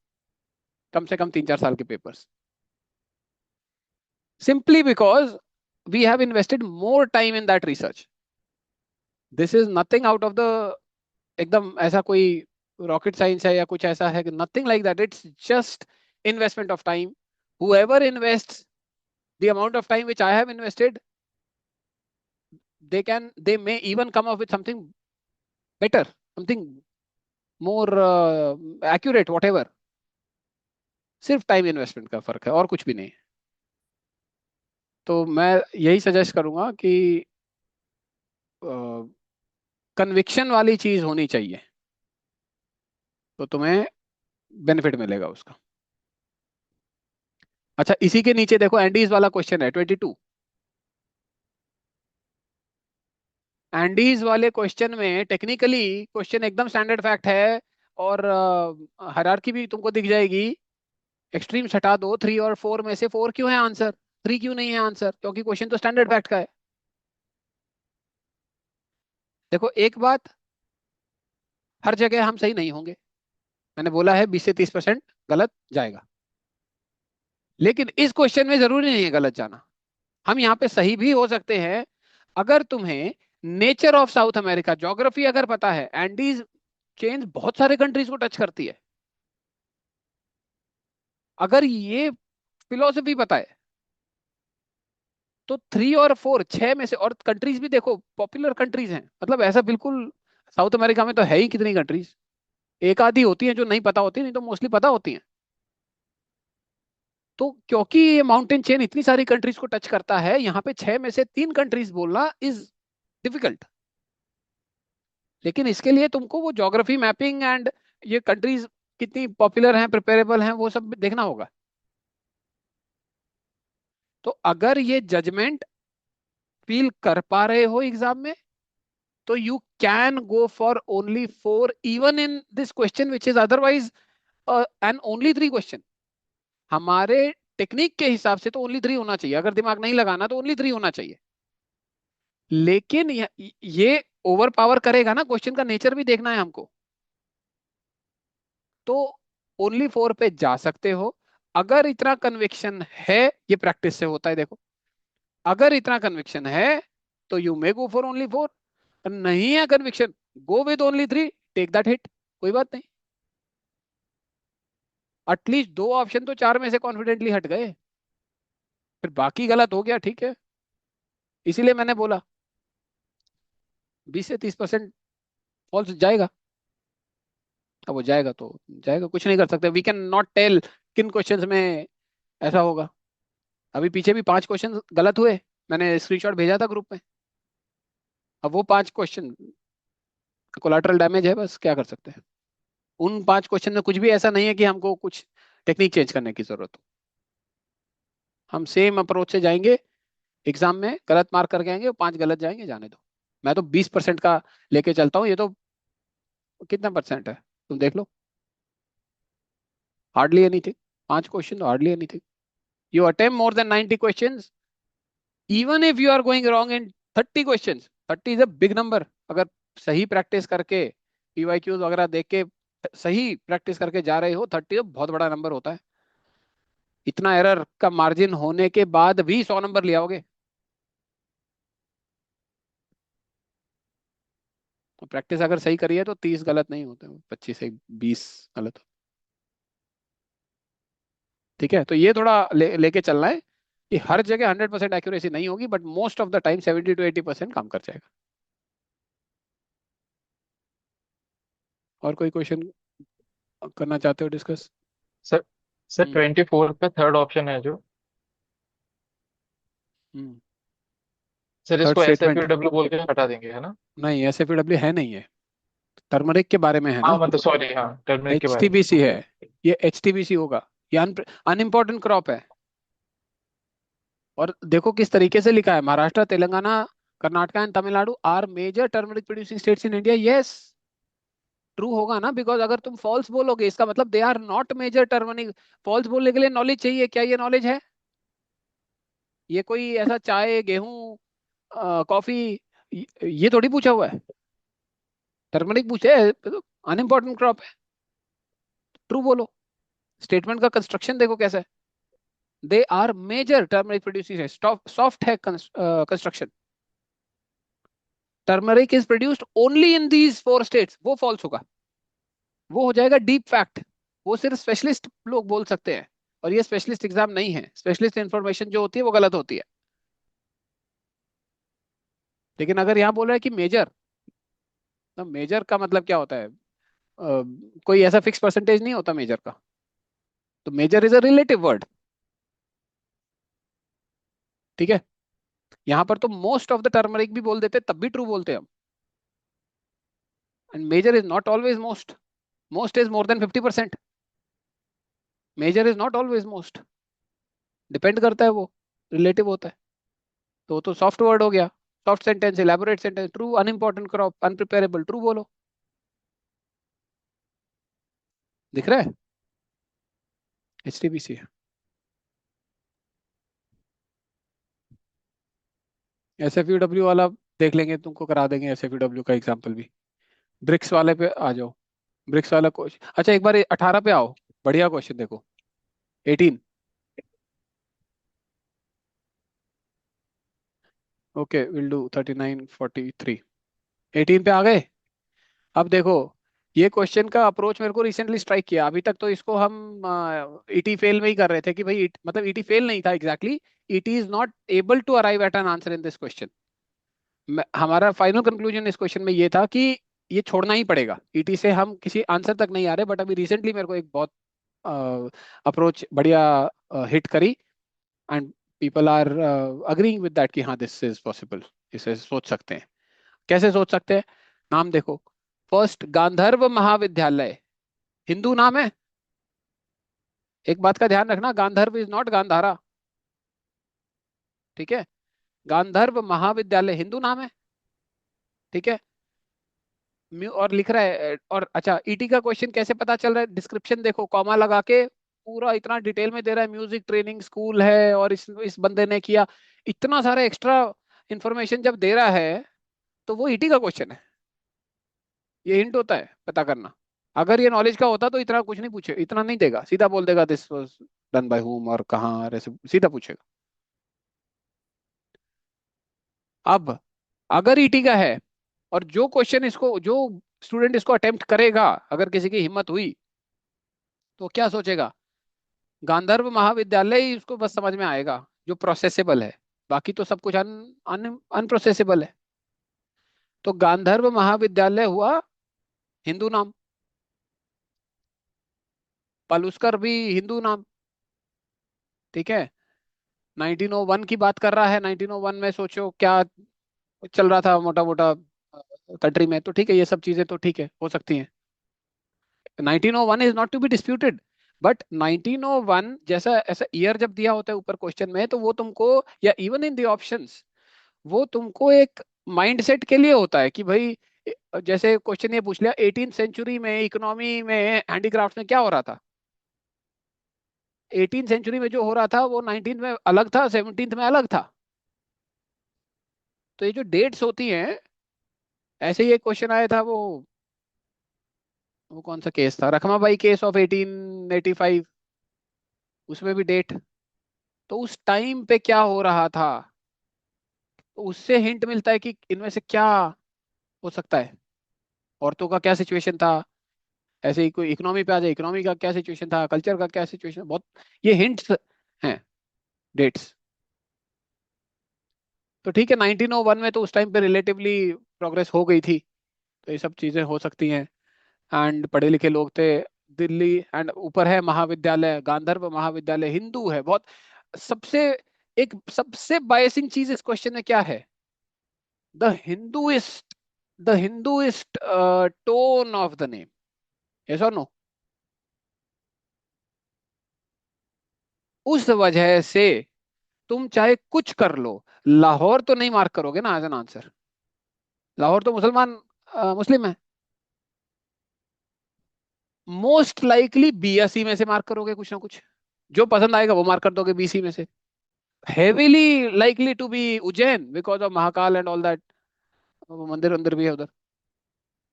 कम से कम 3-4 साल के papers. Simply because we have invested more time in that research. This is nothing out of the, एकदम ऐसा कोई रॉकेट साइंस है या कुछ ऐसा है, nothing like that. It's just investment of time. whoever invests the amount of time which I have invested, they may even come up with something better, something more accurate, whatever. सिर्फ time investment का फर्क है और कुछ भी नहीं। तो मैं यही सजेस्ट करूंगा कि कन्विक्शन वाली चीज होनी चाहिए, तो तुम्हें बेनिफिट मिलेगा उसका। अच्छा, इसी के नीचे देखो एंडीज वाला क्वेश्चन है 22। एंडीज वाले क्वेश्चन में टेक्निकली क्वेश्चन एकदम स्टैंडर्ड फैक्ट है। और हायरार्की भी तुमको दिख जाएगी। एक्सट्रीम्स हटा दो, 3 और 4 में से 4 क्यों है आंसर? 3 क्यों नहीं है आंसर? क्योंकि क्वेश्चन तो स्टैंडर्ड फैक्ट का है। देखो एक बात, हर जगह हम सही नहीं होंगे। मैंने बोला है 20 से 30% गलत जाएगा, लेकिन इस क्वेश्चन में जरूरी नहीं है गलत जाना। हम यहाँ पे सही भी हो सकते हैं। अगर तुम्हें nature of south America, geography अगर पता है, एंडीज चेंज बहुत सारे कंट्रीज को टच करती है, अगर ये फिलोसफी पता है, तो 3 और 4, 6 में से, और कंट्रीज भी देखो पॉपुलर कंट्रीज हैं, मतलब ऐसा बिल्कुल साउथ अमेरिका में तो है ही कितनी कंट्रीज। एक आधी होती हैं जो नहीं पता होती, नहीं तो मोस्टली पता होती हैं। तो क्योंकि ये माउंटेन चेन इतनी सारी कंट्रीज को टच करता है, यहाँ पे 6 में से 3 कंट्रीज बोलना इज डिफिकल्ट। लेकिन इसके लिए तुमको वो ज्योग्राफी मैपिंग एंड ये कंट्रीज कितनी पॉपुलर हैं, प्रिपेरेबल हैं, वो सब देखना होगा। तो अगर ये जजमेंट फील कर पा रहे हो एग्जाम में, तो you can go for only 4 even in this question which is otherwise and only 3 question. हमारे टेक्निक के हिसाब से तो ओनली 3 होना चाहिए, अगर दिमाग नहीं लगाना तो ओनली 3 होना चाहिए। लेकिन ये ओवर पावर करेगा ना, क्वेश्चन का नेचर भी देखना है हमको। तो ओनली 4 पे जा सकते हो अगर इतना कन्विक्शन है। ये प्रैक्टिस से होता है देखो। अगर इतना कन्विक्शन है तो you may go for only 4। नहीं है conviction, go with only 3, take that hit, कोई बात नहीं। एटलीस्ट 2 ऑप्शन तो 4 में से कॉन्फिडेंटली हट गए। फिर बाकी गलत हो गया, ठीक है। इसीलिए मैंने बोला 20 से 30% फॉल्स जाएगा। अब वो जाएगा तो जाएगा, कुछ नहीं कर सकते। वी कैन नॉट टेल किन क्वेश्चंस में ऐसा होगा। अभी पीछे भी 5 क्वेश्चन गलत हुए, मैंने स्क्रीनशॉट भेजा था ग्रुप में। अब वो 5 क्वेश्चन कोलाटरल डैमेज है, बस क्या कर सकते हैं। उन 5 क्वेश्चन में कुछ भी ऐसा नहीं है कि हमको कुछ टेक्निक चेंज करने की जरूरत हो। हम सेम अप्रोच से जाएंगे, एग्जाम में गलत मार्क करके आएंगे, और 5 गलत जाएंगे, जाने दो। मैं तो 20% का लेके चलता हूँ। ये तो कितना परसेंट है तुम देख लो, हार्डली एनीथिंग। 5 क्वेश्चन तो hardly anything. You attempt more than 90 question, even if you are going wrong in 30 question. 30 is a big number. अगर सही प्रैक्टिस करके, पीवाईक्यूज वगैरह देख के सही प्रैक्टिस करके जा रहे हो, 30 तो बहुत बड़ा नंबर होता है। इतना एरर का मार्जिन होने के बाद भी 100 नंबर ले आओगे, तो प्रैक्टिस अगर सही करी है तो 30 गलत नहीं होते, 25 से 20 गलत। ठीक है, तो ये थोड़ा लेके चलना है कि हर जगह 100% एक्यूरेसी नहीं होगी, but most of the time 70 to 80% काम कर जाएगा। और कोई क्वेश्चन करना चाहते हो डिस्कस? सर सर हम्म 24 पे थर्ड ऑप्शन है जो, हम्म सर थर्ड इसको S F statement? U W बोल के हटा देंगे, है ना? नहीं, एसएफडब्ल्यू है नहीं है। टर्मरिक के बारे में है हाँ ना। मतलब सॉरी, हाँ टर्मरिक के एच बारे टी में। बी सी है। ओके। ये एच टी बी सी होगा। ये अनइम्पोर्टेंट क्रॉप है। और देखो किस तरीके से लिखा है, Maharashtra, Telangana, Karnataka and Tamil Nadu are major turmeric producing states in India. Yes, true होगा ना, बिकॉज अगर तुम फॉल्स बोलोगे इसका मतलब they are not major turmeric. False बोलने के लिए नॉलेज चाहिए, क्या ये नॉलेज है? ये कोई ऐसा चाय, गेहूं, कॉफी, ये थोड़ी पूछा हुआ है। टर्मरिक पूछे तो अनइम्पोर्टेंट क्रॉप है, ट्रू बोलो। स्टेटमेंट का कंस्ट्रक्शन देखो कैसा है। They are major turmeric producing है, सॉफ्ट है construction. Turmeric is produced only in these 4 states, वो फॉल्स होगा। वो हो जाएगा डीप फैक्ट। वो सिर्फ स्पेशलिस्ट लोग बोल सकते हैं, और ये स्पेशलिस्ट एग्जाम नहीं है। स्पेशलिस्ट इंफॉर्मेशन जो होती है वो गलत होती है। लेकिन अगर यहाँ बोल रहा है कि मेजर, तो मेजर का मतलब क्या होता है? कोई ऐसा फिक्स परसेंटेज नहीं होता मेजर का। तो major is a relative word. ठीक है, यहाँ पर तो मोस्ट ऑफ द टर्मरिक भी बोल देते, तब भी ट्रू बोलते हैं हम। And major is not always most. Most is more than 50%। Major is not always most, depend करता है वो, रिलेटिव होता है। तो सॉफ्ट वर्ड हो गया। Soft sentence, elaborate sentence, true, unimportant crop, unpreparable, true बोलो। दिख रहा है? एचटीबीसी है। एस एफ यू डब्ल्यू वाला देख लेंगे, तुमको करा देंगे एस एफ यू डब्ल्यू का एग्जाम्पल भी। ब्रिक्स वाले पे आ जाओ। ब्रिक्स वाला क्वेश्चन, अच्छा एक बार 18 पे आओ। बढ़िया क्वेश्चन देखो। 18। Okay will do 39 43। 18 पे आ गए। अब देखो, ये क्वेश्चन का अप्रोच मेरे को रिसेंटली स्ट्राइक किया। अभी तक तो इसको हम ईटी फेल में ही कर रहे थे कि भाई मतलब ईटी फेल नहीं था exactly, ET is not able to arrive at an answer in this question. हमारा फाइनल कंक्लूजन इस क्वेश्चन में ये था कि ये छोड़ना ही पड़ेगा, ईटी से हम किसी आंसर तक नहीं आ रहे। बट अभी रिसेंटली मेरे को एक बहुत अप्रोच बढ़िया हिट करी, and people are agreeing with that कि हाँ दिस इज पॉसिबल, इसे सोच सकते हैं। कैसे सोच सकते हैं? नाम देखो। फर्स्ट, गांधर्व महाविद्यालय हिंदू नाम है। एक बात का ध्यान रखना, गांधर्व इज नॉट गांधारा। ठीक है, गांधर्व महाविद्यालय हिंदू नाम है। ठीक है। और लिख रहा है, और अच्छा ईटी का क्वेश्चन कैसे पता चल रहा है? डिस्क्रिप्शन देखो, कॉमा लगा के पूरा इतना डिटेल में दे रहा है, म्यूजिक ट्रेनिंग स्कूल है और इस बंदे ने किया। इतना सारा एक्स्ट्रा इंफॉर्मेशन जब दे रहा है तो वो ईटी का क्वेश्चन है। ये हिंट होता है पता करना। अगर ये नॉलेज का होता तो इतना कुछ नहीं पूछे, इतना नहीं देगा, सीधा बोल देगा this was done by whom और कहाँ, ऐसे सीधा पूछेगा। अब अगर ईटी का है, और जो क्वेश्चन इसको, जो स्टूडेंट इसको अटेम्प्ट करेगा, अगर किसी की हिम्मत हुई तो क्या सोचेगा? गांधर्व महाविद्यालय ही उसको बस समझ में आएगा, जो प्रोसेसेबल है। बाकी तो सब कुछ अनप्रोसेसेबल है। तो गांधर्व महाविद्यालय हुआ हिंदू नाम। पलुस्कर भी हिंदू नाम। ठीक है। 1901 की बात कर रहा है, 1901 में सोचो क्या चल रहा था मोटा मोटा कंट्री में, तो ठीक है, ये सब चीजें तो ठीक है, हो सकती हैं। 1901 is not to be disputed. But 1901 जैसा ऐसा ईयर जब दिया होता है ऊपर क्वेश्चन में, तो वो तुमको, या इवन इन द ऑप्शंस, वो तुमको एक माइंडसेट के लिए होता है कि भाई जैसे क्वेश्चन ये पूछ लिया 18th सेंचुरी में इकोनॉमी में हैंडीक्राफ्ट में क्या हो रहा था। 18th सेंचुरी में जो हो रहा था वो 19th में अलग था, 17th में अलग था। तो ये जो डेट्स होती हैं, ऐसे ही एक क्वेश्चन आया था, वो कौन सा केस था, रखमाबाई केस ऑफ 1885, उसमें भी डेट। तो उस टाइम पे क्या हो रहा था, तो उससे हिंट मिलता है कि इनमें से क्या हो सकता है। औरतों का क्या सिचुएशन था, ऐसे ही कोई इकोनॉमी पे आ जाए, इकोनॉमी का क्या सिचुएशन था, कल्चर का क्या सिचुएशन, बहुत ये हिंट्स हैं, डेट्स। तो ठीक है, 1901 में तो उस टाइम पे रिलेटिवली प्रोग्रेस हो गई थी, तो ये सब चीजें हो सकती हैं। एंड पढ़े लिखे लोग थे। दिल्ली, एंड ऊपर है महाविद्यालय, गांधर्व महाविद्यालय हिंदू है बहुत। सबसे एक सबसे बायसिंग चीज इस क्वेश्चन में क्या है? The Hinduist, the Hinduist tone of the name. Yes और नो? उस वजह से तुम चाहे कुछ कर लो, लाहौर तो नहीं मार्क करोगे ना एज एन आंसर। लाहौर तो मुसलमान, मुस्लिम है। मोस्ट लाइकली बी या सी में से मार्क करोगे कुछ ना कुछ, जो पसंद आएगा वो मार्क कर दोगे बी सी में से। Heavily likely to be Ujjain because of Mahakal and all that, मंदिर अंदर भी है उधर।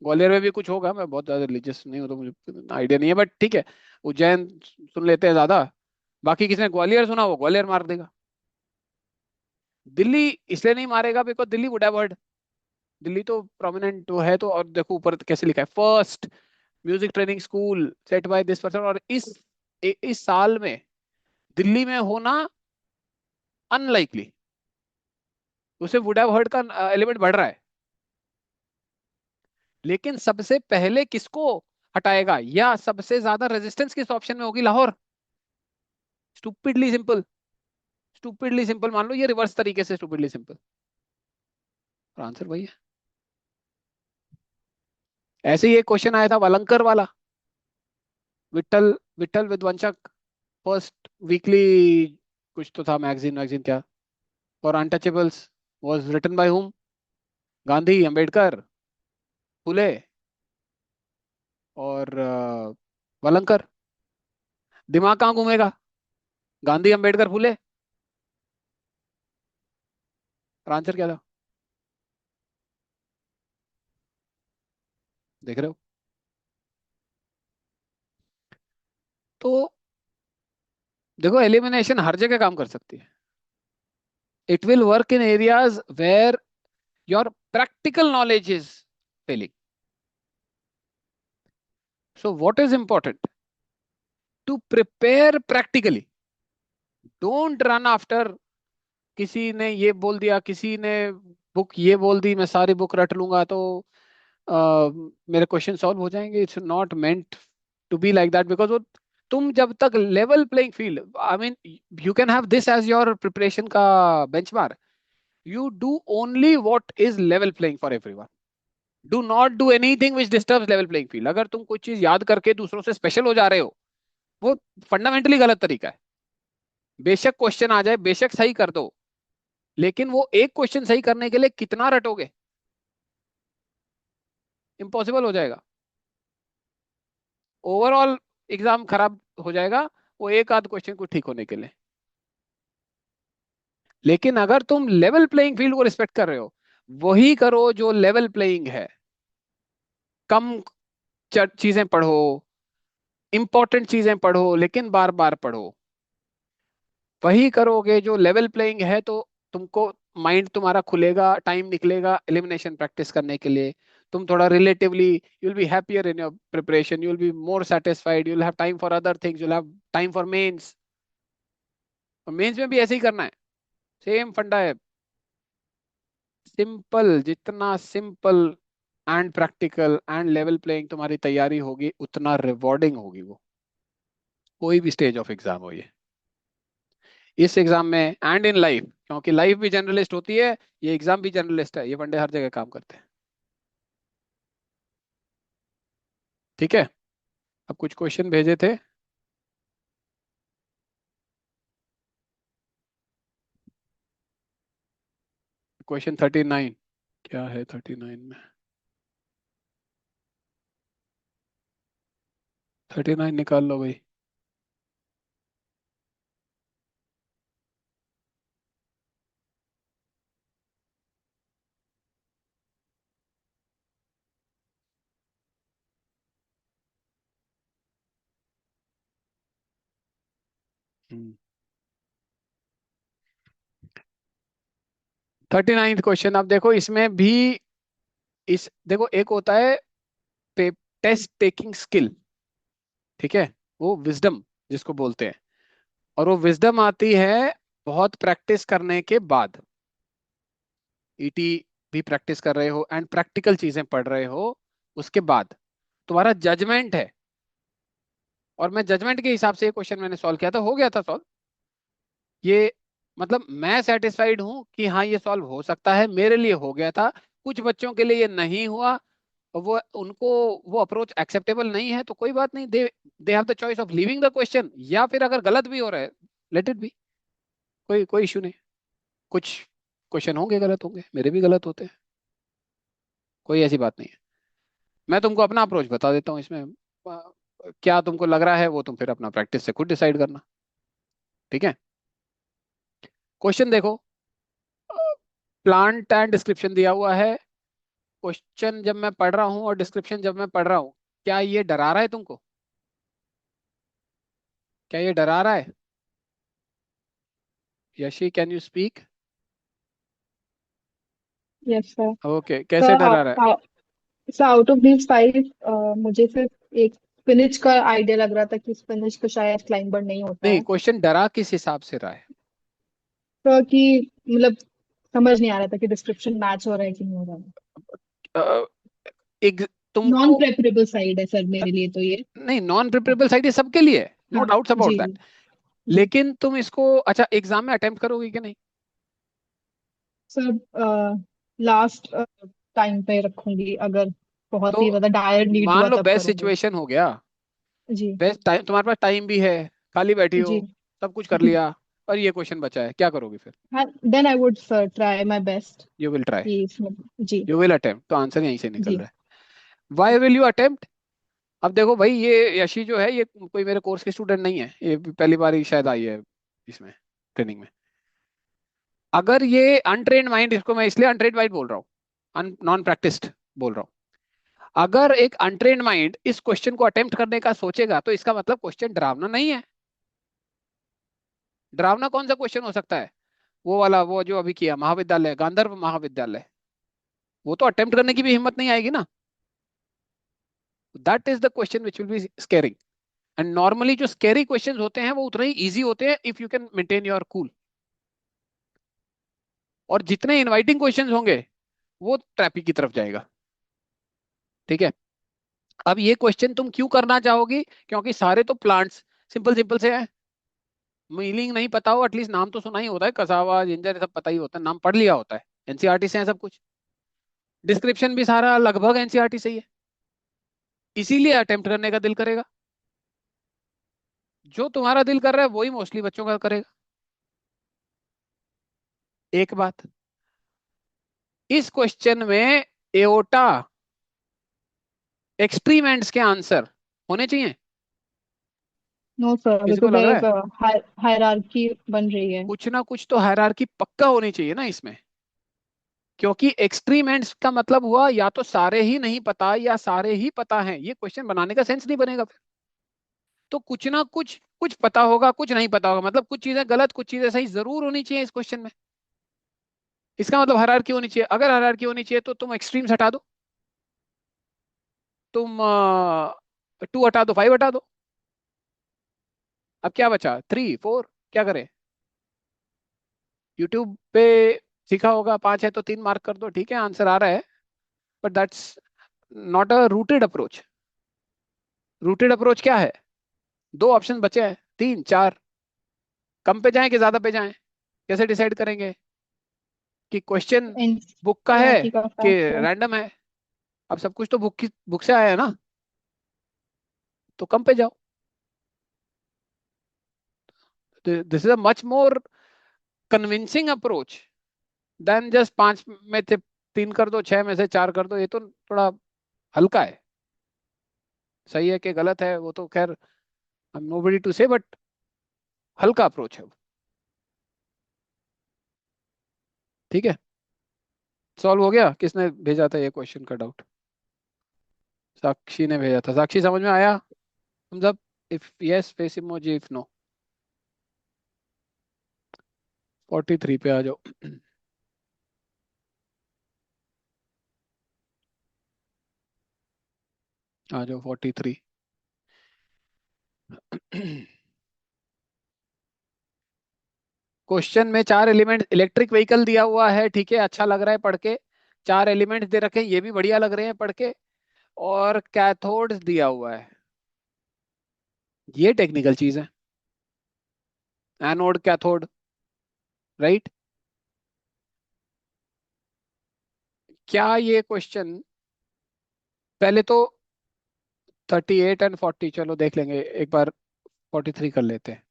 ग्वालियर में भी कुछ होगा, मैं बहुत ज्यादा रिलीजियस नहीं हूँ तो मुझे आइडिया नहीं है, बट ठीक है, उज्जैन सुन लेते हैं ज्यादा। बाकी किसने ग्वालियर सुना, वो ग्वालियर मार देगा। दिल्ली इसलिए नहीं मारेगा because Delhi would have heard. Delhi तो प्रोमिनेंट वो है, तो और देखो ऊपर कैसे लिखा है, first music training school set by this person, और इस साल में दिल्ली में होना अनलाइकली। उसे वुड हैव हर्ड का एलिमेंट बढ़ रहा है। लेकिन सबसे पहले किसको हटाएगा, या सबसे ज्यादा रेजिस्टेंस किस ऑप्शन में होगी? Lahore. Stupidly simple. Stupidly simple मान लो, ये रिवर्स तरीके से स्टूपिडली सिंपल, और आंसर वही है। ऐसे ही एक क्वेश्चन आया था वलंकर वाला, विठल विठल विध्वंसक, फर्स्ट वीकली कुछ तो था, मैगजीन मैगजीन क्या, और untouchables was written by whom? Gandhi, Ambedkar, फुले, और वलंकर। दिमाग कहाँ घूमेगा? गांधी, अंबेडकर, फुले। और आंसर क्या था, देख रहे हो? तो देखो, एलिमिनेशन हर जगह काम कर सकती है. It will work in areas where your practical knowledge is failing. So what is important? To prepare practically. Don't run after, किसी ने ये बोल दिया, किसी ने बुक ये बोल दी, मैं सारी बुक रट लूंगा तो मेरे क्वेश्चन सॉल्व हो जाएंगे. It's not meant to be like that. Because वो, तुम जब तक level playing field, I mean, you can have this as your preparation का benchmark. You do only what is level playing for everyone. Do not do anything which disturbs level playing field. अगर तुम कुछ चीज याद करके दूसरों से special हो जा रहे हो, वो फंडामेंटली गलत तरीका है. बेशक क्वेश्चन आ जाए, बेशक सही कर दो, लेकिन वो एक क्वेश्चन सही करने के लिए कितना रटोगे? इम्पॉसिबल हो जाएगा. ओवरऑल एग्जाम खराब हो जाएगा, वो एक आध क्वेश्चन को ठीक होने के लिए. लेकिन अगर तुम लेवल प्लेइंग फील्ड को रिस्पेक्ट कर रहे हो, वही करो जो लेवल प्लेइंग है. कम चीजें पढ़ो, इंपॉर्टेंट चीजें पढ़ो, लेकिन बार बार पढ़ो. वही करोगे जो लेवल प्लेइंग है, तो तुमको माइंड तुम्हारा खुलेगा, टाइम निकलेगा एलिमिनेशन प्रैक्टिस करने के लिए. तुम थोड़ा relatively, you will be happier in your preparation, you will be more satisfied, you will have time for other things, you will have time for mains. और मेंस में भी ऐसे ही करना है. सेम फंडा है. सिंपल, जितना simple and practical and level playing तुम्हारी तैयारी होगी, उतना रिवॉर्डिंग होगी वो, कोई भी स्टेज ऑफ एग्जाम हो ये. इस एग्जाम में एंड इन लाइफ, क्योंकि लाइफ भी जनरलिस्ट होती है, ये एग्जाम भी जनरलिस्ट है, ये वनडे हर जगह काम करते हैं. ठीक है. अब कुछ क्वेश्चन भेजे थे. क्वेश्चन 39. क्या है 39 में? 39 निकाल लो भाई. हम्म. 39 क्वेश्चन. अब देखो इसमें भी, इस देखो, एक होता है टेस्ट टेकिंग स्किल. ठीक है. वो विजडम जिसको बोलते हैं. और वो विजडम आती है बहुत प्रैक्टिस करने के बाद. ईटी भी प्रैक्टिस कर रहे हो एंड प्रैक्टिकल चीजें पढ़ रहे हो, उसके बाद तुम्हारा जजमेंट है. और मैं जजमेंट के हिसाब से ये क्वेश्चन मैंने सॉल्व किया था, हो गया था सॉल्व ये. मतलब मैं सेटिस्फाइड हूं कि हाँ, ये सॉल्व हो सकता है, मेरे लिए हो गया था. कुछ बच्चों के लिए ये नहीं हुआ, और वो उनको वो अप्रोच एक्सेप्टेबल नहीं है, तो कोई बात नहीं. They they have the choice of leaving the question, या फिर अगर गलत भी हो रहा है, लेट इट बी. कोई कोई इशू नहीं. कुछ क्वेश्चन होंगे गलत, होंगे, मेरे भी गलत होते हैं, कोई ऐसी बात नहीं है. मैं तुमको अपना अप्रोच बता देता हूँ इसमें. क्या तुमको लग रहा है वो तुम फिर अपना प्रैक्टिस से खुद डिसाइड करना. ठीक है. क्वेश्चन देखो. प्लांट एंड डिस्क्रिप्शन दिया हुआ है. क्वेश्चन जब मैं पढ़ रहा हूँ और डिस्क्रिप्शन जब मैं पढ़ रहा हूँ, क्या ये डरा रहा है तुमको? क्या ये डरा रहा है? Yeshi, can you speak? Yes sir. Okay, कैसे सर डरा रहा है? Sir, out of these five मुझे सिर्फ एक स्पिनिच का आइडिया लग रहा था कि स्पिनिच तो शायद क्लाइंबर नहीं होता नहीं, है. क्वेश्चन डरा किस हिसाब से रहा है? तो कि मतलब समझ नहीं आ रहा था कि डिस्क्रिप्शन मैच हो रहा है कि नहीं हो रहा है. अ, एक नॉन तुमको, प्रेफरेबल साइड है सर मेरे लिए तो ये. नहीं, नॉन प्रिपरेबल साइट ये सबके लिए, नो हाँ. डाउट्स अबाउट जी दैट. जी. जी लेकिन तुम इसको, अच्छा, एग्जाम में अटेम्प्ट करोगे कि नहीं? सर, लास्ट टाइम पे रखूंगी, अगर बहुत तो ही ज्यादा डायर नीड मान हुआ लो तब बेस्ट करूंगी. सिचुएशन हो गया, जी बेस्ट टाइम, तुम्हारे पास टाइम भी है, खाली बैठी हो, जी. सब कुछ कर लिया, और ये क्वेश्चन बचा है, क्या करोगे फिर? हाँ, then I would sir try my best you will try, कि इसमें. जी यू विल अटेम्प्ट, तो आंसर यहीं से निकल जी. रहा है. Why will you attempt? अब देखो भाई, ये यशी जो है, ये कोई मेरे कोर्स की स्टूडेंट नहीं है, ये पहली बार ही शायद आई है इसमें, ट्रेनिंग में. अगर ये अनट्रेन्ड माइंड, इसको मैं इसलिए अनट्रेन्ड माइंड बोल रहा हूँ, नॉन प्रैक्टिस्ड बोल रहा हूँ, अगर एक अनट्रेन्ड माइंड इस क्वेश्चन को अटेम्प्ट करने का सोचेगा तो इसका मतलब क्वेश्चन डरावना नहीं है। डरावना कौन सा क्वेश्चन हो सकता है? वो वाला, वो जो अभी किया, महाविद्यालय, गांधर्व महाविद्यालय, वो तो अटेम्प्ट करने की भी हिम्मत नहीं आएगी ना। That is the question which will be squaring. And normally जो स्केरी क्वेश्चंस होते हैं वो उतने ही इजी होते हैं if you can maintain your cool. और जितने इनवाइटिंग क्वेश्चंस होंगे वो ट्रैपी की तरफ जाएगा। ठीक है। अब ये क्वेश्चन तुम क्यों करना चाहोगी? क्योंकि सारे तो प्लांट्स सिंपल सिंपल से हैं। मीनिंग नहीं पता हो, एटलीस्ट नाम तो सुना ही होता है, कसावा, जिंजर, सब पता ही होता है, नाम पढ़ लिया होता है, एनसीईआरटी से है सब कुछ। डिस्क्रिप्शन भी सारा लगभग एनसीईआरटी से ही है, इसीलिए अटेम्प्ट करने का दिल करेगा। जो तुम्हारा दिल कर रहा है वही मोस्टली बच्चों का करेगा। एक बात, इस क्वेश्चन में एओटा, एक्सट्रीम एंड्स के आंसर होने चाहिए। नो सर, किसी को बिकॉज लग रहा एक है हायरार्की बन रही है। कुछ ना कुछ तो हायरार्की पक्का होनी चाहिए ना इसमें? क्योंकि एक्सट्रीम एंड्स का मतलब हुआ या तो सारे ही नहीं पता या सारे ही पता हैं, ये क्वेश्चन बनाने का सेंस नहीं बनेगा फिर। तो कुछ ना कुछ, कुछ पता होगा कुछ नहीं पता होगा, मतलब कुछ चीजें गलत कुछ चीजें सही जरूर होनी चाहिए इस क्वेश्चन में। इसका मतलब हायरार्की होनी चाहिए। अगर हायरार्की होनी चाहिए तो तुम एक्सट्रीम्स हटा दो, तुम 2 हटा दो, 5 हटा दो। अब क्या बचा? 3 4, क्या करें? यूट्यूब पे सीखा होगा, 5 है तो 3 मार्क कर दो, ठीक है, आंसर आ रहा है। But that's not a rooted approach. Rooted approach क्या है? 2 ऑप्शन बचे हैं, 3 4, कम पे जाएं कि ज्यादा पे जाएं? कैसे डिसाइड करेंगे कि क्वेश्चन बुक का है एनसीईआरटी का कि फैक्ट है। रैंडम है? अब सब कुछ तो बुक से आया है ना, तो कम पे जाओ। This is a much more convincing approach than just 5 में से 3 कर दो, 6 में से 4 कर दो। ये तो थोड़ा हल्का है। सही है कि गलत है वो तो खैर आई एम नोबडी टू से, बट हल्का अप्रोच है वो। ठीक है। सॉल्व हो गया? किसने भेजा था ये क्वेश्चन का डाउट? साक्षी ने भेजा था। साक्षी समझ में आया? thumbs up if yes, face emoji if no। 43 पे आ जाओ। आ जाओ 43। क्वेश्चन में 4 एलिमेंट, इलेक्ट्रिक व्हीकल दिया हुआ है, ठीक है, अच्छा लग रहा है पढ़ के। 4 एलिमेंट्स दे रखे हैं, ये भी बढ़िया लग रहे हैं पढ़ के। और कैथोड्स दिया हुआ है, ये टेक्निकल चीज है। Anode cathode, right? क्या ये क्वेश्चन, पहले तो 38 और 40 चलो देख लेंगे एक बार, 43 कर लेते हैं।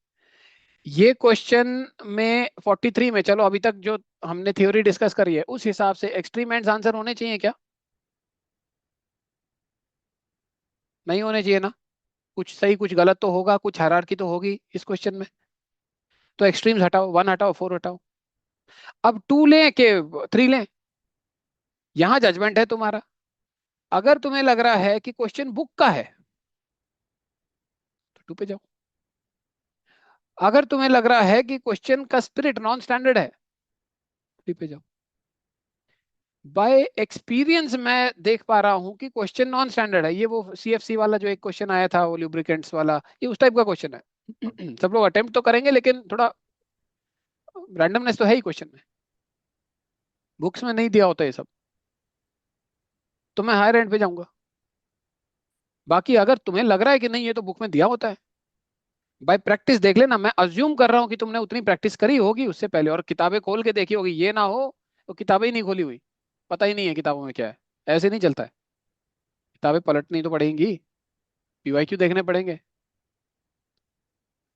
ये क्वेश्चन में 43 में, चलो अभी तक जो हमने थ्योरी डिस्कस करी है उस हिसाब से एक्सट्रीम एंड्स आंसर होने चाहिए क्या? नहीं होने चाहिए ना? कुछ सही कुछ गलत तो होगा, कुछ हायरार्की तो होगी इस क्वेश्चन में। तो एक्सट्रीम्स हटाओ, 1 हटाओ, 4 हटाओ। अब 2 लें कि 3 लें, यहां जजमेंट है तुम्हारा। अगर तुम्हें लग रहा है कि क्वेश्चन बुक का है तो 2 पे जाओ। अगर तुम्हें लग रहा है कि क्वेश्चन का स्पिरिट नॉन स्टैंडर्ड है, 3 पे जाओ। बाय एक्सपीरियंस मैं देख पा रहा हूं कि क्वेश्चन नॉन स्टैंडर्ड है। ये वो सीएफसी वाला जो एक क्वेश्चन आया था, वो लुब्रिकेंट्स वाला, ये उस टाइप का क्वेश्चन है। सब लोग अटेम्प्ट तो करेंगे लेकिन थोड़ा रैंडमनेस तो है ही क्वेश्चन में, बुक्स में नहीं दिया होता ये सब। तो मैं हायर एंड पे जाऊंगा। बाकी अगर तुम्हें लग रहा है कि नहीं ये तो बुक में दिया होता है, बाय प्रैक्टिस देख लेना। मैं अज्यूम कर रहा हूँ कि तुमने उतनी प्रैक्टिस करी होगी उससे पहले और किताबें खोल के देखी होगी। ये ना हो तो किताबें ही नहीं खोली हुई, पता ही नहीं है किताबों में क्या है। ऐसे नहीं चलता है। किताबें पलटनी तो पड़ेंगी, पीवाईक्यू देखने पड़ेंगे।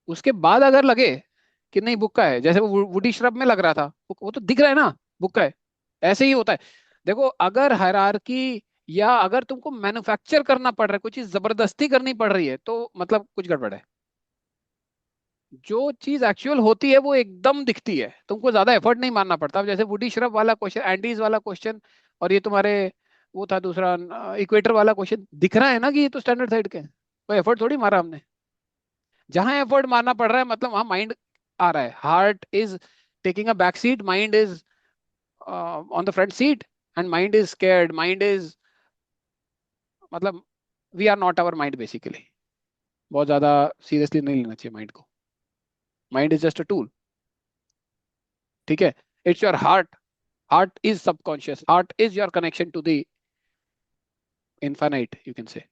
उसके बाद अगर लगे कि नहीं बुक का है, जैसे वो वुडी श्रब में लग रहा था, वो तो दिख रहा है ना बुक का है। ऐसे ही होता है। देखो, अगर हायरार्की या अगर तुमको मैन्युफैक्चर करना पड़ रहा है, कुछ चीज जबरदस्ती करनी पड़ रही है, तो मतलब कुछ गड़बड़ है। जो चीज एक्चुअल होती है वो एकदम दिखती है, तुमको ज्यादा एफर्ट नहीं मारना पड़ता। अब जैसे वुडी श्रब वाला क्वेश्चन, एंडीज वाला क्वेश्चन, और ये तुम्हारे वो था दूसरा इक्वेटर वाला क्वेश्चन, दिख रहा है ना कि ये तो स्टैंडर्ड साइड के हैं। कोई एफर्ट थोड़ी मारा हमने। जहां एफर्ट मारना पड़ रहा है मतलब वहां माइंड आ रहा है। Heart is taking a back seat, mind is on the front seat, and mind is scared, mind is मतलब we are not our mind basically. बहुत ज्यादा सीरियसली नहीं लेना चाहिए माइंड को। Mind is just a tool. ठीक है। It's your heart. Heart is subconscious, heart is your connection to the infinite, you can say.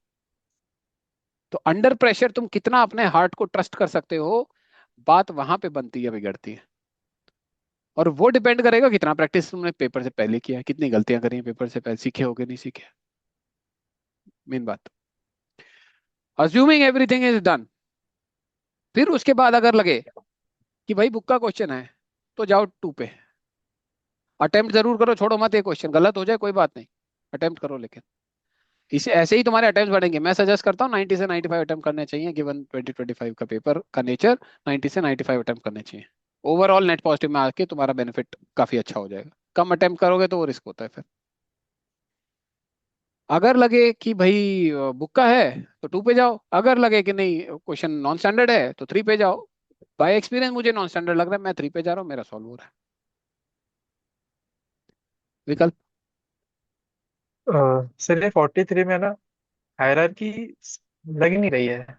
तो अंडर प्रेशर तुम कितना अपने हार्ट को ट्रस्ट कर सकते हो, बात वहां पे बनती है, बिगड़ती है। और वो डिपेंड करेगा कितना प्रैक्टिस तुमने पेपर से पहले किया है, कितनी गलतियां करी हैं पेपर से पहले, सीखे हो कि नहीं सीखे। मेन बात। अज्यूमिंग एवरीथिंग इज डन, फिर उसके बाद अगर लगे कि भाई बुक का क्वेश्चन है, तो जाओ टू पे। अटेम्प्ट जरूर करो, छोड़ो मत। एक क्वेश्चन गलत हो जाए कोई बात नहीं, अटेम्प्ट करो। लेकिन इसे ऐसे ही तुम्हारे अटेम्प्ट बढ़ेंगे। मैं सजेस्ट करता हूँ 90 से 95 अटेम्प्ट करने चाहिए, गिवन 2025 का पेपर का नेचर। 90 से 95 अटेम्प्ट करने चाहिए। ओवरऑल नेट पॉजिटिव में आके तुम्हारा बेनिफिट काफी अच्छा हो जाएगा। कम अटेम्प्ट करोगे तो वो रिस्क होता है फिर। अगर लगे कि भाई बुक का है तो टू पे जाओ, अगर लगे कि नहीं क्वेश्चन नॉन स्टैंडर्ड है तो थ्री पे जाओ। बाय एक्सपीरियंस मुझे नॉन स्टैंडर्ड लग रहा है, मैं थ्री पे जा रहा हूँ, मेरा सॉल्व हो रहा है। विकल्प। सर ये 43 में ना हायरार्की लग नहीं रही है,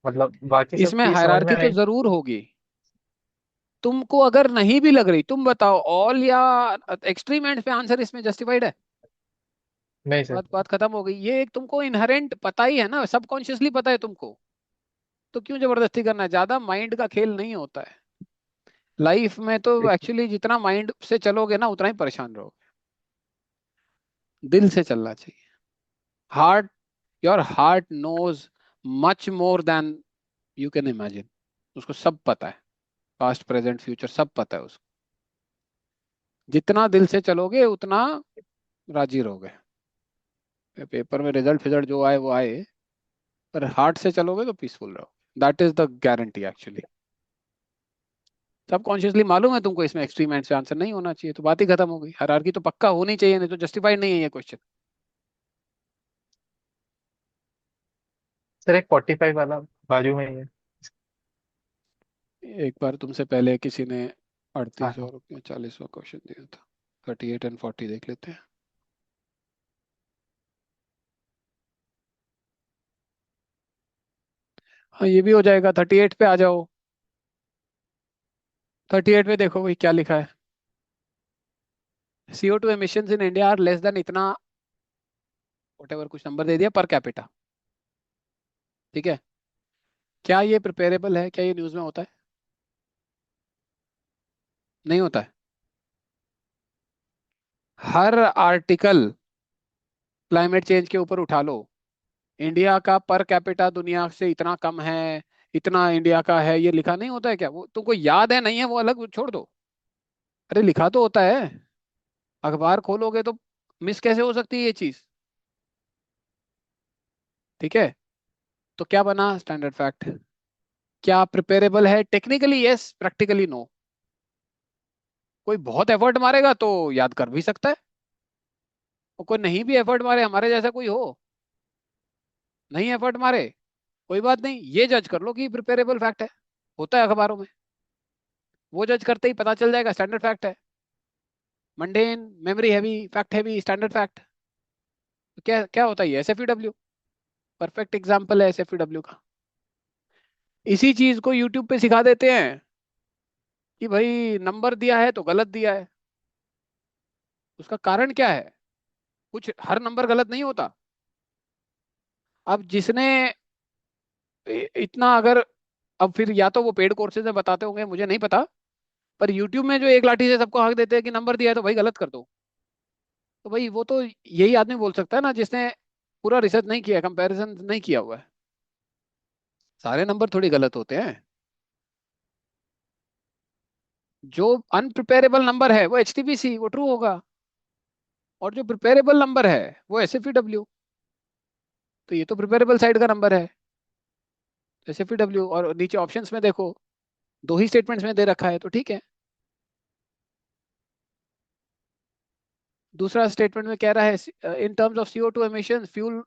मतलब बाकी सब इसमें चीज समझ में हायरार्की तो आई। जरूर होगी। तुमको अगर नहीं भी लग रही, तुम बताओ ऑल या एक्सट्रीम एंड पे आंसर इसमें जस्टिफाइड है। नहीं सर। बात बात खत्म हो गई। ये एक तुमको इनहेरेंट पता ही है ना, सबकॉन्शियसली पता है तुमको। तो क्यों जबरदस्ती करना है? ज्यादा माइंड का खेल नहीं होता है लाइफ में। तो ठीक है। एक्चुअली जितना माइंड से चलोगे ना उतना ही परेशान रहोगे। दिल से चलना चाहिए। Heart, your heart knows much more than you can imagine. उसको सब पता है, पास्ट प्रेजेंट फ्यूचर सब पता है उसको। जितना दिल से चलोगे उतना राजी रहोगे। पेपर में रिजल्ट फिजल्ट जो आए वो आए, पर हार्ट से चलोगे तो पीसफुल रहोगे। That is the guarantee actually. सब कॉन्शियसली मालूम है तुमको इसमें एक्सट्रीम एंड से आंसर नहीं होना चाहिए, तो बात ही खत्म हो गई। हायरार्की तो पक्का होनी चाहिए, नहीं तो जस्टिफाइड नहीं है ये क्वेश्चन। सर एक 45 वाला बाजू में ही है। एक बार तुमसे पहले किसी ने हाँ 38 हाँ। और 40वां क्वेश्चन दिया था। 38 एंड 40 देख लेते हैं। हाँ ये भी हो जाएगा। 38 पे आ जाओ। 38 पे देखो भाई क्या लिखा है। CO2 emissions in India are less than इतना, whatever कुछ नंबर दे दिया पर कैपिटा। ठीक है। क्या ये प्रिपेरेबल है? क्या ये न्यूज़ में होता है? नहीं होता है। हर आर्टिकल क्लाइमेट चेंज के ऊपर उठा लो। इंडिया का पर कैपिटा दुनिया से इतना कम है, इतना इंडिया का है, ये लिखा नहीं होता है क्या? वो तुमको याद है नहीं है वो अलग, वो छोड़ दो। अरे लिखा तो होता है। अखबार खोलोगे तो मिस कैसे हो सकती है ये चीज? ठीक है। तो क्या बना स्टैंडर्ड फैक्ट? क्या प्रिपेरेबल है? Technically yes, practically no. कोई बहुत एफर्ट मारेगा तो याद कर भी सकता है, और कोई नहीं भी एफर्ट मारे, हमारे जैसा कोई हो नहीं एफर्ट मारे, कोई बात नहीं, ये जज कर लो कि प्रिपेरेबल फैक्ट है। होता है अखबारों में, वो जज करते ही पता चल जाएगा स्टैंडर्ड फैक्ट है। Mundane, memory heavy, fact heavy, standard fact. तो क्या क्या होता है? ये SFEW परफेक्ट एग्जाम्पल है SFEW का। इसी चीज को यूट्यूब पे सिखा देते हैं कि भाई नंबर दिया है तो गलत दिया है। उसका कारण क्या है? कुछ हर नंबर गलत नहीं होता। अब जिसने इतना अगर, अब फिर या तो वो पेड कोर्सेज में बताते होंगे, मुझे नहीं पता। पर यूट्यूब में जो एक लाठी से सबको हक देते हैं कि नंबर दिया है तो भाई गलत कर दो, तो भाई वो तो यही आदमी बोल सकता है ना जिसने पूरा रिसर्च नहीं किया, कंपैरिजन नहीं किया हुआ है। सारे नंबर थोड़ी गलत होते हैं। जो अनप्रिपेरेबल नंबर है वो HTPC, वो ट्रू होगा। और जो प्रिपेरेबल नंबर है वो SFEW। तो ये तो प्रिपेरेबल साइड का नंबर है, SFEW। और नीचे ऑप्शंस में देखो, दो ही स्टेटमेंट्स में दे रखा है तो ठीक है। दूसरा स्टेटमेंट में कह रहा है in terms of CO2 emissions fuel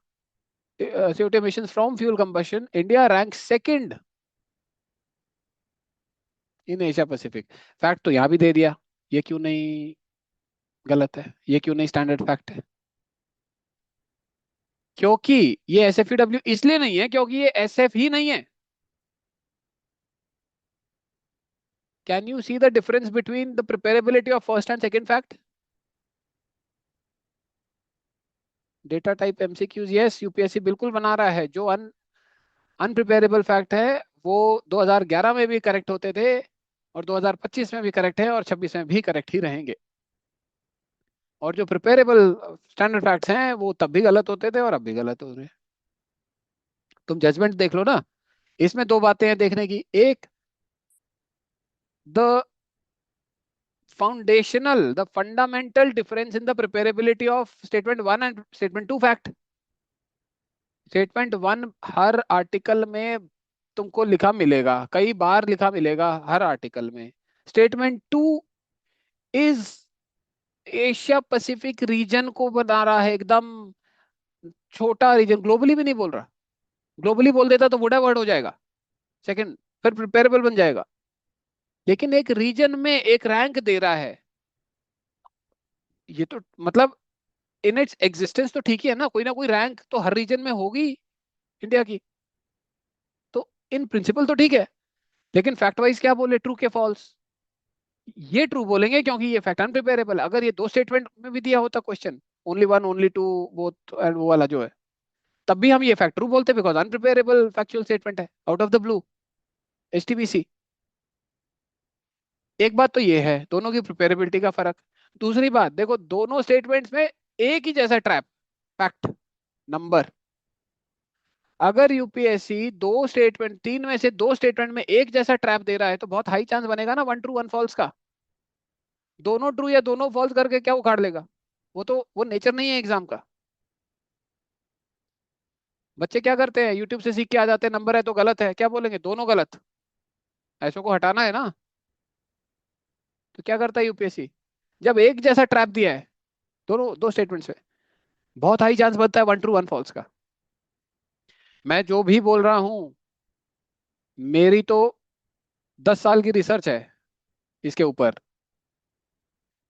CO2 emissions from fuel combustion India ranks second in Asia Pacific. Fact तो यहाँ भी दे दिया, ये क्यों नहीं गलत है, ये क्यों नहीं स्टैंडर्ड फैक्ट है? क्योंकि ये SFEW इसलिए नहीं है क्योंकि ये SF ही नहीं है। Can you see the difference between the preparability of first and second fact? Data type MCQs, yes UPSC बिल्कुल बना रहा है। जो अनप्रिपेरेबल फैक्ट है वो 2011 में भी करेक्ट होते थे, और 2025 में भी करेक्ट है, और 26 में भी करेक्ट ही रहेंगे। और जो प्रिपेरेबल स्टैंडर्ड फैक्ट्स हैं वो तब भी गलत होते थे और अब भी गलत हो रहे हैं। तुम जजमेंट देख लो ना, इसमें दो बातें हैं देखने की। एक, the the fundamental difference in the preparability of statement one and statement two fact. Statement one हर आर्टिकल में तुमको लिखा मिलेगा, कई बार लिखा मिलेगा हर आर्टिकल में। Statement two is Asia Pacific region को बना रहा है, एकदम छोटा रीजन, ग्लोबली भी नहीं बोल रहा। ग्लोबली बोल देता तो वुडा वर्ड हो जाएगा सेकंड, फिर प्रिपेरेबल बन जाएगा। लेकिन एक रीजन में एक रैंक दे रहा है, ये तो मतलब इन इट्स एग्जिस्टेंस तो ठीक ही है ना कोई रैंक तो हर रीजन में होगी इंडिया की। तो इन प्रिंसिपल तो ठीक है, लेकिन फैक्ट वाइज क्या बोले, ट्रू के फॉल्स? ये ट्रू बोलेंगे क्योंकि ये फैक्ट अनप्रिपेरेबल। अगर ये दो स्टेटमेंट में भी दिया होता question, only one only two both and वो वाला जो है, तब भी हम ये फैक्ट ट्रू बोलते बिकॉज अनप्रिपेरेबल फैक्चुअल स्टेटमेंट है, out of the blue, HTBC। एक बात तो ये है दोनों की प्रिपेरेबिलिटी का फर्क। दूसरी बात देखो, दोनों स्टेटमेंट्स में एक ही जैसा ट्रैप फैक्ट नंबर। अगर यूपीएससी दो स्टेटमेंट, तीन में से दो स्टेटमेंट में एक जैसा ट्रैप दे रहा है तो बहुत हाई चांस बनेगा ना वन ट्रू वन फॉल्स का। दोनों ट्रू या दोनों फॉल्स करके क्या उखाड़ लेगा? वो नेचर नहीं है एग्जाम का। बच्चे क्या करते हैं, यूट्यूब से सीख के आ जाते हैं, नंबर है तो गलत है, क्या बोलेंगे, दोनों गलत। ऐसो को हटाना है ना, तो क्या करता है यूपीएससी, जब एक जैसा ट्रैप दिया है दोनों दो स्टेटमेंट्स में, बहुत हाई चांस बनता है वन ट्रू वन फॉल्स का। मैं जो भी बोल रहा हूँ, मेरी तो 10 साल की रिसर्च है इसके ऊपर।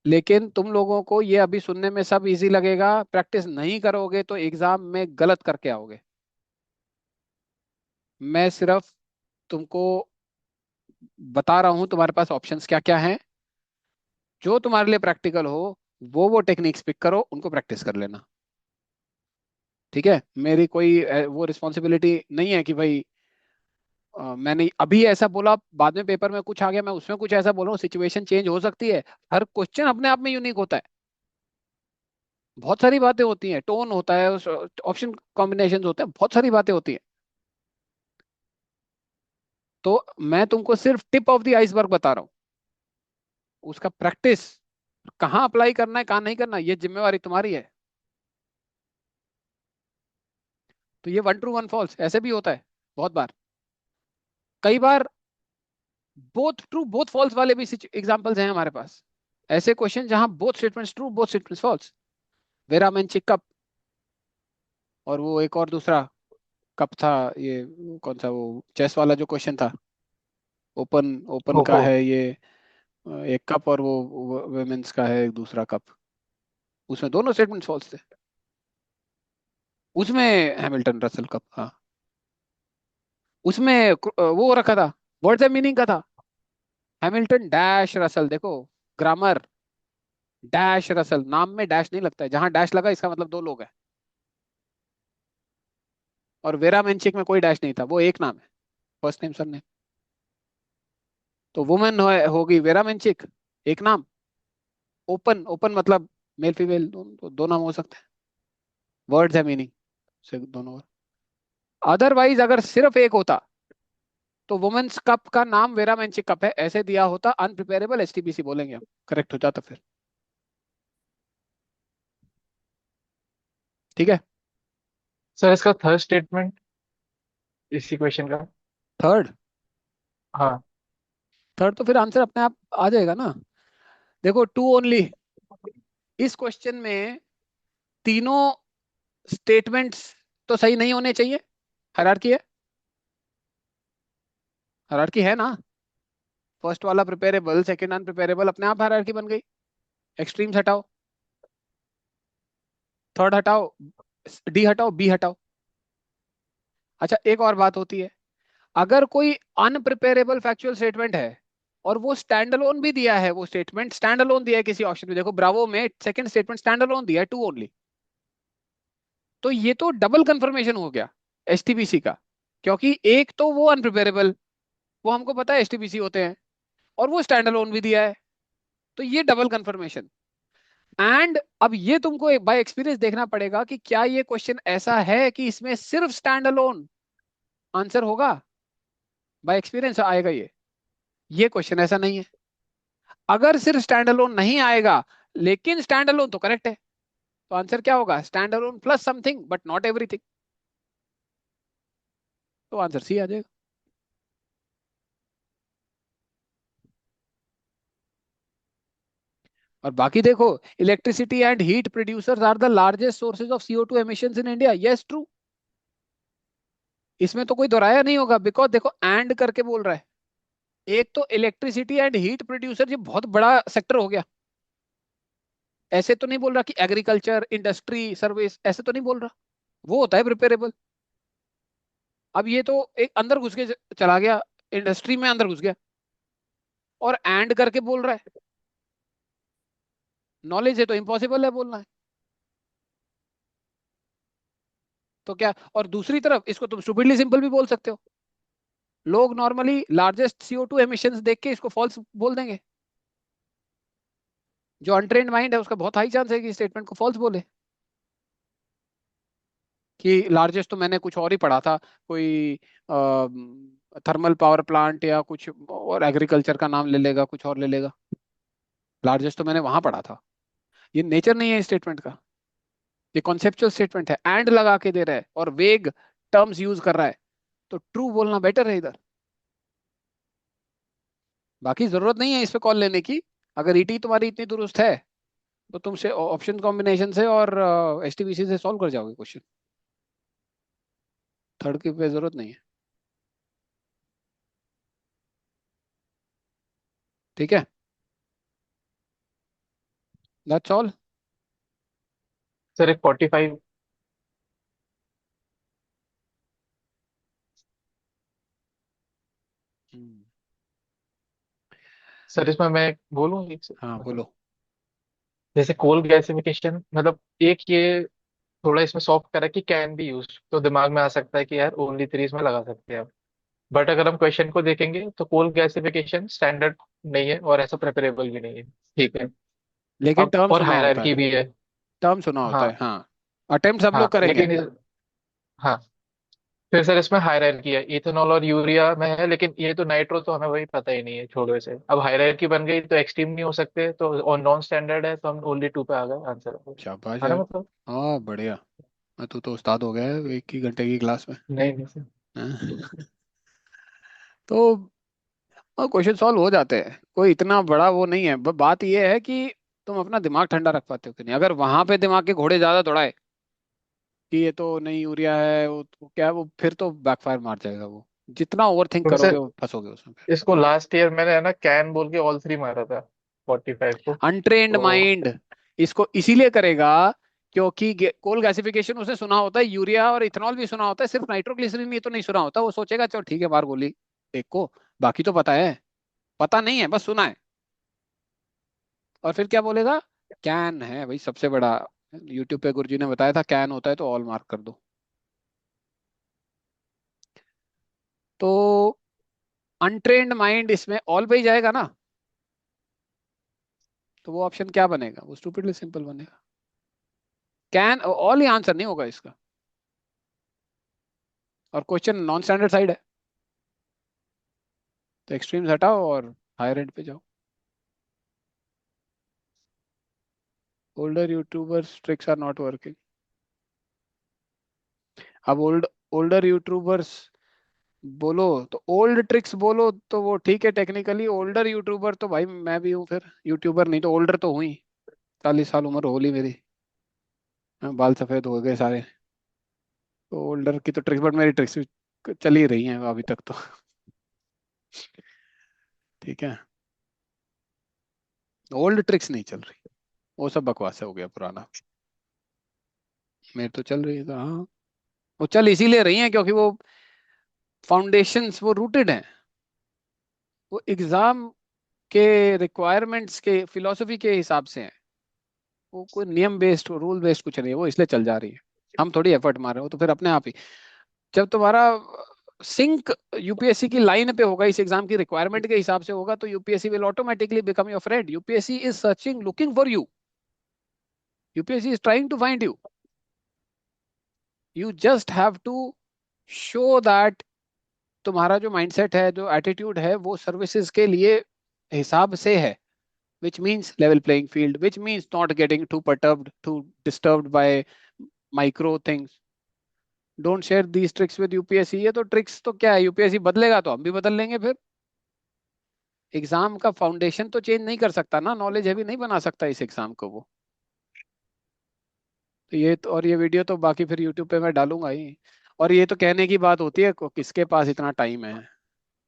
लेकिन तुम लोगों को ये अभी सुनने में सब इजी लगेगा, प्रैक्टिस नहीं करोगे तो एग्जाम में गलत करके आओगे। मैं सिर्फ तुमको बता रहा हूँ तुम्हारे पास ऑप्शंस क्या क्या हैं, जो तुम्हारे लिए प्रैक्टिकल हो वो टेक्निक्स पिक करो, उनको प्रैक्टिस कर लेना। ठीक है, मेरी कोई वो रिस्पॉन्सिबिलिटी नहीं है कि भाई मैंने अभी ऐसा बोला, बाद में पेपर में कुछ आ गया, मैं उसमें कुछ ऐसा बोल रहा हूँ, सिचुएशन चेंज हो सकती है। हर क्वेश्चन अपने आप में यूनिक होता है, बहुत सारी बातें होती हैं, टोन होता है, ऑप्शन कॉम्बिनेशन होते हैं, बहुत सारी बातें होती हैं। तो मैं तुमको सिर्फ टिप ऑफ द आइसबर्ग बता रहा हूँ, उसका प्रैक्टिस कहाँ अप्लाई करना है कहाँ नहीं करना ये जिम्मेवारी तुम्हारी है। तो ये वन ट्रू वन फॉल्स ऐसे भी होता है बहुत बार, कई बार बोथ ट्रू बोथ फॉल्स वाले भी एग्जांपल्स हैं हमारे पास। ऐसे क्वेश्चन जहां both statements true both statements false. वेरामेंची कप, और वो एक और दूसरा कप था, ये कौन सा, वो चेस वाला जो क्वेश्चन था, ओपन ओपन का ओहो। है ये एक कप, और वो वुमेन्स का है एक दूसरा कप, उसमें दोनों स्टेटमेंट फॉल्स थे। उसमें हैमिल्टन रसल कप, हाँ, उसमें वो रखा था, वर्ड्स एंड मीनिंग का था, हैमिल्टन डैश रसल। देखो ग्रामर, डैश रसल, नाम में डैश नहीं लगता है, जहां डैश लगा इसका मतलब दो लोग हैं। और वेरा मेंचिक में कोई डैश नहीं था, वो एक नाम है, फर्स्ट नेम सरनेम। तो वुमेन होगी वेरा मेंचिक, एक नाम। ओपन ओपन मतलब मेल फीमेल दो नाम हो सकते हैं, वर्ड्स है मीनिंग से दोनों। अदरवाइज अगर सिर्फ एक होता तो वुमेन्स कप का नाम वेरा मेंचिक कप है ऐसे दिया होता, अनप्रिपेरेबल HTBC बोलेंगे हम, करेक्ट हो जाता फिर। ठीक है। सर इसका थर्ड स्टेटमेंट इसी क्वेश्चन का। थर्ड, हाँ। थर्ड तो फिर आंसर अपने आप आ जाएगा ना। देखो टू ओनली, इस क्वेश्चन में तीनों स्टेटमेंट्स तो सही नहीं होने चाहिए। हायरार्की है, हायरार्की है ना। फर्स्ट वाला प्रिपेरेबल, सेकंड अनप्रिपेरेबल, अपने आप हायरार्की बन गई। एक्सट्रीम्स हटाओ, थर्ड हटाओ, डी हटाओ, बी हटाओ। अच्छा एक और बात होती है, अगर कोई अनप्रिपेरेबल फैक्चुअल स्टेटमेंट है और वो स्टैंड अलोन भी दिया है, वो स्टेटमेंट स्टैंड अलोन दिया है किसी ऑप्शन में, देखो ब्रावो में सेकंड स्टेटमेंट स्टैंड अलोन दिया है, टू ओनली, तो ये तो डबल कंफर्मेशन हो गया एसटीबीसी का। क्योंकि एक तो वो अनप्रिपेरेबल, वो हमको पता है एसटीबीसी होते हैं, और वो स्टैंड अलोन भी दिया है, तो ये डबल कंफर्मेशन। एंड अब ये तुमको बाय एक्सपीरियंस देखना पड़ेगा कि क्या ये क्वेश्चन ऐसा है कि इसमें सिर्फ स्टैंड अलोन आंसर होगा। बाय एक्सपीरियंस आएगा ये क्वेश्चन ऐसा नहीं है। अगर सिर्फ स्टैंड अलोन नहीं आएगा लेकिन स्टैंड अलोन तो करेक्ट है, तो आंसर क्या होगा, stand alone plus something but not everything, तो आंसर सी आ जाएगा। और बाकी देखो, electricity and heat producers are the largest sources of CO2 emissions in India, yes true. इसमें तो कोई दोहराया नहीं होगा, बिकॉज देखो एंड करके बोल रहा है। एक तो इलेक्ट्रिसिटी एंड हीट प्रोड्यूसर, ये बहुत बड़ा सेक्टर हो गया। ऐसे तो नहीं बोल रहा कि एग्रीकल्चर, इंडस्ट्री, सर्विस, ऐसे तो नहीं बोल रहा। वो होता है प्रिपेरेबल। अब ये तो एक अंदर घुस के चला गया, इंडस्ट्री में अंदर घुस गया, और एंड करके बोल रहा है। नॉलेज है तो इम्पॉसिबल है बोलना है, तो क्या। और दूसरी तरफ इसको तुम स्टूपिडली सिंपल भी बोल सकते हो। लोग नॉर्मली लार्जेस्ट CO2 एमिशंस देख के इसको फॉल्स बोल देंगे। जो अनट्रेन्ड माइंड है उसका बहुत हाई चांस है कि स्टेटमेंट को फॉल्स बोले, कि लार्जेस्ट तो मैंने कुछ और ही पढ़ा था, कोई थर्मल पावर प्लांट या कुछ और एग्रीकल्चर का नाम ले लेगा, कुछ और ले लेगा। लार्जेस्ट तो मैंने वहां पढ़ा था। ये नेचर नहीं है स्टेटमेंट का, ये कॉन्सेप्चुअल स्टेटमेंट है, एंड लगा के दे रहा है और वेग टर्म्स यूज कर रहा है, तो ट्रू बोलना बेटर है इधर। बाकी जरूरत नहीं है इस पे कॉल लेने की। अगर ईटी तुम्हारी इतनी दुरुस्त है तो तुमसे ऑप्शन कॉम्बिनेशन से और एसटीबीसी से सॉल्व कर जाओगे क्वेश्चन। थर्ड की पे जरूरत नहीं है। ठीक है, दैट्स ऑल। सर एक 45। सर इसमें मैं बोलूँ एक से हाँ मतलब, बोलो। जैसे कोल गैसिफिकेशन, मतलब एक ये थोड़ा इसमें सॉफ्ट करा कि कैन बी यूज, तो दिमाग में आ सकता है कि यार ओनली थ्री इसमें लगा सकते हैं आप। बट अगर हम क्वेश्चन को देखेंगे तो कोल गैसिफिकेशन स्टैंडर्ड नहीं है और ऐसा प्रेफरेबल भी नहीं है। ठीक है। लेकिन अब टर्म और सुना होता हायरार्की है, भी है। टर्म सुना होता है, हाँ। हाँ। अटेम्प्ट सब लोग हाँ करेंगे। लेकिन हाँ, फिर सर इसमें हायरार्की है, इथेनॉल और यूरिया में है, लेकिन ये तो नाइट्रो तो हमें वही पता ही नहीं है, छोड़ो इसे। अब हायरार्की बन गई तो एक्सट्रीम नहीं हो सकते, तो और नॉन स्टैंडर्ड है तो हम ओनली टू पे आ गए आंसर। शाबाश है ना यार। मतलब। हाँ बढ़िया। तू तो उस्ताद हो गया है एक ही घंटे की क्लास में। नहीं नहीं सर। हाँ। तो क्वेश्चन सॉल्व हो जाते हैं, कोई इतना बड़ा वो नहीं है। बात ये है कि तुम अपना दिमाग ठंडा रख पाते हो कि नहीं। अगर वहां पे दिमाग के घोड़े ज्यादा दौड़ाए कि ये तो नहीं यूरिया है, वो क्या है, वो फिर तो बैकफायर मार जाएगा वो। जितना ओवर थिंक क्योंकि करोगे सर वो फंसोगे उसमें फिर। इसको लास्ट ईयर मैंने है ना कैन बोल के ऑल थ्री मारा था 45 को। अनट्रेन्ड तो माइंड इसको इसीलिए करेगा क्योंकि कोल गैसिफिकेशन उसने सुना होता है, यूरिया और इथेनॉल भी सुना होता है, सिर्फ नाइट्रोग्लिसरीन ये तो नहीं सुना होता। वो सोचेगा चलो ठीक है मार गोली एक को, बाकी तो पता है। पता नहीं है, बस सुना है। और फिर क्या बोलेगा, कैन है भाई सबसे बड़ा। यूट्यूब पे गुरुजी ने बताया था कैन होता है तो ऑल मार्क कर दो। तो अनट्रेन्ड माइंड इसमें ऑल पे ही जाएगा ना, तो वो ऑप्शन क्या बनेगा, वो स्टूपिडली सिंपल बनेगा। कैन ऑल ही आंसर नहीं होगा इसका। और क्वेश्चन नॉन स्टैंडर्ड साइड है, तो एक्सट्रीम्स हटाओ और हायर एंड पे जाओ। Older YouTubers tricks are not working. अब ओल्डर यूट्यूबर्स बोलो तो ओल्ड ट्रिक्स बोलो तो वो ठीक है, टेक्निकली ओल्डर यूट्यूबर तो भाई मैं भी हूँ, फिर यूट्यूबर नहीं तो ओल्डर तो हुई। 40 साल उम्र हो ली मेरी। हाँ, बाल सफेद हो गए सारे। तो ओल्डर की तो ट्रिक्स, बट मेरी ट्रिक्स चल ही रही हैं अभी तक तो। ठीक है। ओल्ड ट्रिक्स नहीं चल रही, वो सब बकवास हो गया पुराना। मेरे तो चल रही है तो हाँ। वो चल इसीलिए रही हैं क्योंकि वो फाउंडेशंस वो रूटेड हैं। वो एग्जाम के रिक्वायरमेंट्स के फिलोसफी के हिसाब से हैं। वो कोई नियम बेस्ड रूल बेस्ड कुछ नहीं है, वो इसलिए चल जा रही है। हम थोड़ी एफर्ट मार रहे हो, तो फिर अपने आप ही जब तुम्हारा सिंक यूपीएससी की लाइन पे होगा, इस एग्जाम की रिक्वायरमेंट के हिसाब से होगा, तो UPSC will automatically become your friend. UPSC is searching looking for you. UPSC is trying to find you. You just have to show that तुम्हारा जो माइंडसेट है, जो एटीट्यूड है, वो सर्विसेज के लिए हिसाब से है। which means level playing field, which means not getting too perturbed, too disturbed by micro things. Don't share these tricks with UPSC. ये तो ट्रिक्स तो क्या है, यूपीएससी बदलेगा तो हम भी बदल लेंगे फिर। एग्जाम का फाउंडेशन तो चेंज नहीं कर सकता ना, नॉलेज हैवी नहीं बना सकता इस एग्जाम को वो। तो ये तो, और ये वीडियो तो बाकी फिर यूट्यूब पे मैं डालूंगा ही। और ये तो कहने की बात होती है, किसके पास इतना टाइम है।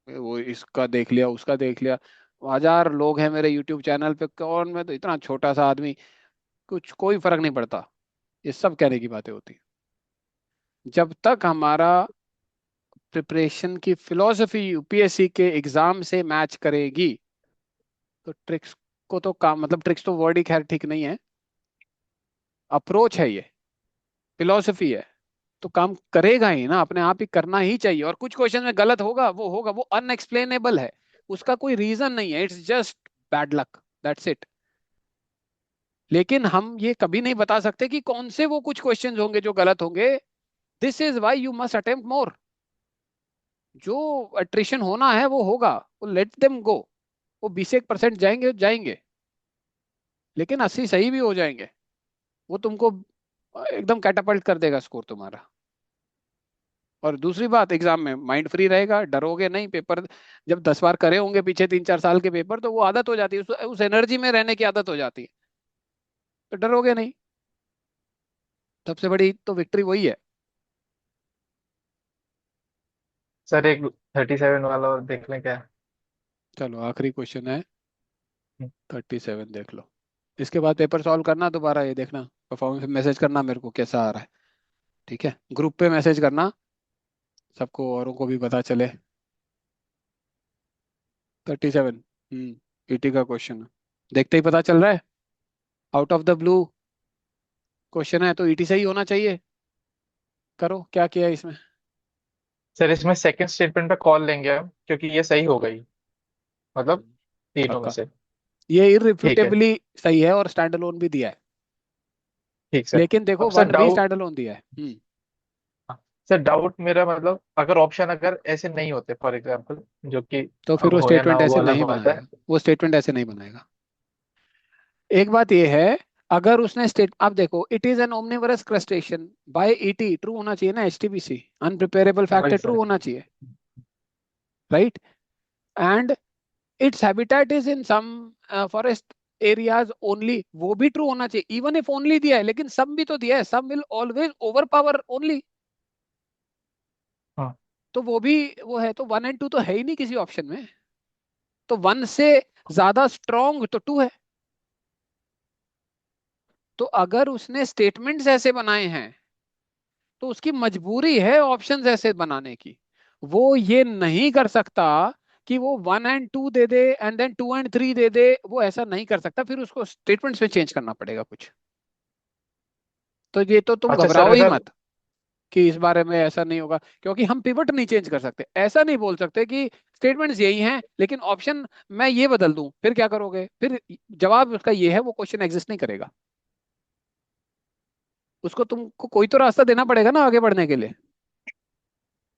वो इसका देख लिया, उसका देख लिया। 1000 लोग हैं मेरे यूट्यूब चैनल पे, कौन, मैं तो इतना छोटा सा आदमी, कुछ कोई फर्क नहीं पड़ता। ये सब कहने की बातें होती हैं। जब तक हमारा प्रिपरेशन की फिलॉसफी यूपीएससी के एग्जाम से मैच करेगी, तो ट्रिक्स को तो काम, मतलब ट्रिक्स तो वर्ड ही खैर ठीक नहीं है, अप्रोच है ये, फिलॉसफी है। तो काम करेगा ही ना, अपने आप ही करना ही चाहिए। और कुछ क्वेश्चन में गलत होगा, वो होगा, वो अनएक्सप्लेनेबल है। उसका कोई रीजन नहीं है, it's just bad luck, that's it. लेकिन हम ये कभी नहीं बता सकते कि कौन से वो कुछ क्वेश्चंस होंगे जो गलत होंगे। This is why you must attempt more. जो अट्रिशन होना है वो होगा, वो लेट देम गो। वो 20% जाएंगे जाएंगे, लेकिन 80 सही भी हो जाएंगे। वो तुमको एकदम कैटापल्ट कर देगा स्कोर तुम्हारा। और दूसरी बात, एग्जाम में माइंड फ्री रहेगा, डरोगे नहीं। पेपर जब 10 बार करे होंगे पीछे 3 4 साल के पेपर, तो वो आदत हो जाती है, उस एनर्जी में रहने की आदत हो जाती है। तो डरोगे नहीं। सबसे बड़ी तो विक्ट्री वही है। सर एक 37 वाला और देख लें क्या? चलो आखिरी क्वेश्चन है। 37 देख लो। इसके बाद पेपर सॉल्व करना, दोबारा ये देखना, परफॉर्मेंस मैसेज करना मेरे को कैसा आ रहा है। ठीक है, ग्रुप पे मैसेज करना, सबको औरों को भी पता चले। 37। ईटी का क्वेश्चन, देखते ही पता चल रहा है। Out of the blue question है तो ईटी से ही होना चाहिए। करो क्या किया इसमें। सर इसमें सेकंड स्टेटमेंट पे कॉल लेंगे हम, क्योंकि ये सही हो गई, मतलब तीनों में पक्का। से। ये ठीक है। इररिफ्यूटेबली सही है, और स्टैंड अलोन भी दिया है। ठीक सर। लेकिन अब देखो सर 1 भी डाउट, स्टैंड अलोन दिया है। सर डाउट मेरा मतलब, अगर ऑप्शन अगर ऐसे नहीं होते फॉर एग्जांपल, जो कि तो फिर अब वो हो या ना स्टेटमेंट हो वो ऐसे अलग नहीं बात है। बनाएगा। वो स्टेटमेंट ऐसे नहीं बनाएगा। एक बात ये है, अगर उसने स्टेट, अब देखो, it is an omnivorous crustacean by ET, true होना चाहिए ना, एचटीबीसी अनप्रिपेरेबल फैक्ट वही है, ट्रू सर। होना चाहिए। Right. And its habitat is in some forest areas only, वो भी ट्रू होना चाहिए। इवन इफ ओनली दिया है, लेकिन सम भी तो दिया है, some will always over power only. हाँ। तो वो भी, वो है तो 1 और 2 तो है ही नहीं किसी ऑप्शन में। तो 1 से ज्यादा स्ट्रॉन्ग तो 2 है। तो अगर उसने स्टेटमेंट्स ऐसे बनाए हैं, तो उसकी मजबूरी है ऑप्शंस ऐसे बनाने की। वो ये नहीं कर सकता कि वो 1 और 2 दे दे एंड देन 2 और 3 दे दे। वो ऐसा नहीं कर सकता, फिर उसको स्टेटमेंट्स में चेंज करना पड़ेगा कुछ। तो ये तो तुम अच्छा सर घबराओ ही अगर, मत कि इस बारे में ऐसा नहीं होगा, क्योंकि हम पिवट नहीं चेंज कर सकते। ऐसा नहीं बोल सकते कि स्टेटमेंट्स यही हैं लेकिन ऑप्शन मैं ये बदल दूं, फिर क्या करोगे, फिर जवाब उसका ये है, वो क्वेश्चन एग्जिस्ट नहीं करेगा। उसको तुमको कोई तो रास्ता देना पड़ेगा ना आगे बढ़ने के लिए।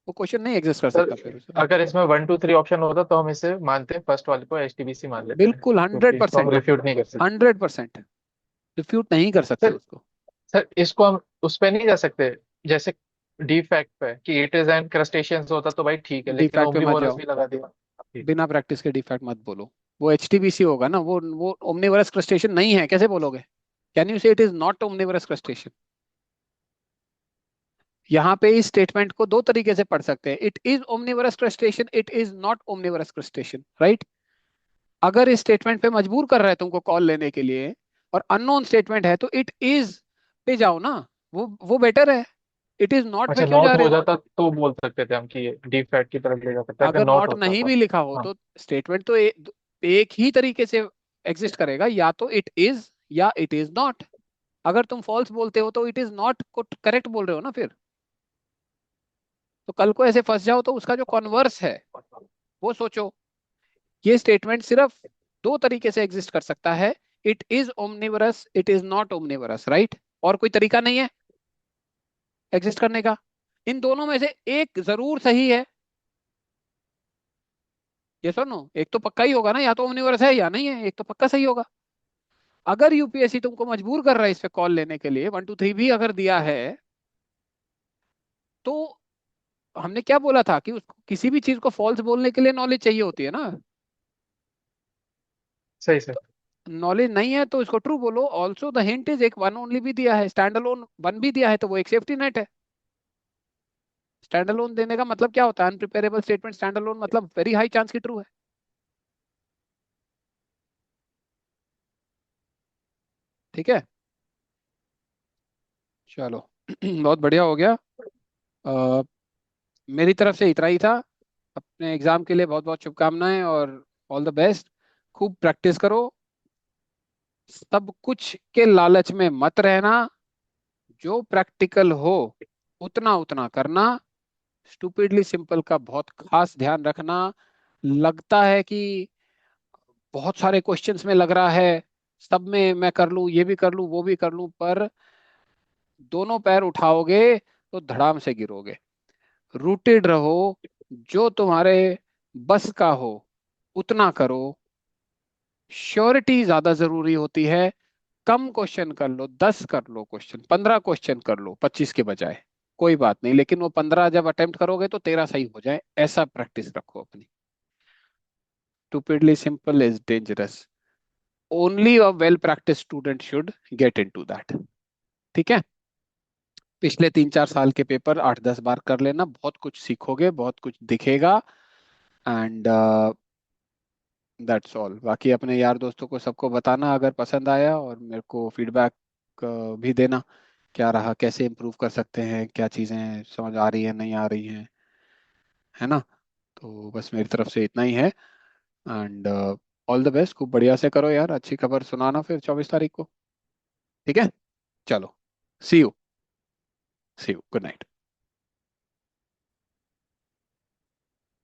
वो क्वेश्चन नहीं एग्जिस्ट कर सर सकता फिर उसे। अगर इसमें 1 2 3 ऑप्शन होता तो हम इसे मानते हैं, फर्स्ट वाले को एचटीबीसी मान लेते हैं, बिल्कुल क्योंकि हंड्रेड इसको हम परसेंट रिफ्यूट नहीं कर सकते। 100% रिफ्यूट नहीं कर सकते सर उसको। सर इसको हम उस पे नहीं जा सकते, जैसे डिफैक्ट पे कि इट इज एंड क्रस्टेशियंस होता तो भाई ठीक है, लेकिन डिफैक्ट पे मत ओमनीवोरस जाओ, भी लगा दिया। ठीक। बिना प्रैक्टिस के डिफैक्ट मत बोलो। वो एचटीबीसी होगा ना, वो ओमनिवरस क्रस्टेशियन नहीं है, कैसे बोलोगे? कैन यू से it is not omnivorous crustacean? यहाँ पे इस स्टेटमेंट को दो तरीके से पढ़ सकते हैं, it is omnivorous crustacean, it is not omnivorous crustacean, right? अगर इस स्टेटमेंट पे मजबूर कर रहा है तुमको कॉल लेने के लिए और अननोन स्टेटमेंट है, तो इट इज पे जाओ ना, वो बेटर है। इट इज नॉट पे अच्छा, क्यों जा नॉट रहे हो हो? जाता तो बोल सकते थे हम कि ये डिफैक्ट की तरफ ले जा सकता है, अगर अगर नॉट नॉट होता नहीं तो। भी लिखा हो हाँ। तो स्टेटमेंट तो एक ही तरीके से एग्जिस्ट करेगा, या तो इट इज या इट इज नॉट। अगर तुम फॉल्स बोलते हो तो इट इज नॉट को करेक्ट बोल रहे हो ना फिर। तो कल को ऐसे फंस जाओ तो उसका जो कॉन्वर्स है वो सोचो। ये स्टेटमेंट सिर्फ दो तरीके से एग्जिस्ट कर सकता है, it is omnivorous, it is not omnivorous, right? और कोई तरीका नहीं है एग्जिस्ट करने का। इन दोनों में से एक जरूर सही है, ये सुनो, एक तो पक्का ही होगा ना, या तो ओमनिवरस है या नहीं है, एक तो पक्का सही होगा। अगर यूपीएससी तुमको मजबूर कर रहा है इस पे कॉल लेने के लिए, 1 2 3 भी अगर दिया है, तो हमने क्या बोला था कि उसको किसी भी चीज को फॉल्स बोलने के लिए नॉलेज चाहिए होती है ना। सही से। नॉलेज नहीं है तो इसको ट्रू बोलो। ऑल्सो द हिंट इज, एक वन ओनली भी दिया है, स्टैंड अलोन वन भी दिया है, तो वो एक सेफ्टी नेट है। स्टैंड अलोन देने का मतलब क्या होता है? अनप्रिपेरेबल स्टेटमेंट स्टैंड अलोन मतलब वेरी हाई चांस की ट्रू है। ठीक है, चलो बहुत बढ़िया हो गया। अ, मेरी तरफ से इतना ही था। अपने एग्जाम के लिए बहुत बहुत शुभकामनाएं और ऑल द बेस्ट। खूब प्रैक्टिस करो, सब कुछ के लालच में मत रहना, जो प्रैक्टिकल हो उतना उतना करना। स्टूपिडली सिंपल का बहुत खास ध्यान रखना। लगता है कि बहुत सारे क्वेश्चंस में लग रहा है, सब में मैं कर लूं, ये भी कर लूं, वो भी कर लूं, पर दोनों पैर उठाओगे तो धड़ाम से गिरोगे। रूटेड रहो, जो तुम्हारे बस का हो उतना करो। श्योरिटी ज्यादा जरूरी होती है। कम क्वेश्चन कर लो, 10 कर लो क्वेश्चन, 15 क्वेश्चन कर लो 25 के बजाय, कोई बात नहीं, लेकिन वो 15 जब अटेम्प्ट करोगे तो 13 सही हो जाए, ऐसा प्रैक्टिस रखो अपनी। Stupidly simple is dangerous, only a well practice student should get into that. ठीक है, पिछले 3 4 साल के पेपर 8 10 बार कर लेना, बहुत कुछ सीखोगे, बहुत कुछ दिखेगा। And that's all. बाकी अपने यार दोस्तों को सबको बताना अगर पसंद आया, और मेरे को फीडबैक भी देना, क्या रहा, कैसे इम्प्रूव कर सकते हैं, क्या चीज़ें समझ आ रही हैं नहीं आ रही हैं, है ना? तो बस मेरी तरफ से इतना ही है। एंड ऑल द बेस्ट, खूब बढ़िया से करो यार, अच्छी खबर सुनाना फिर 24 तारीख को। ठीक है, चलो, see you, see you, good night.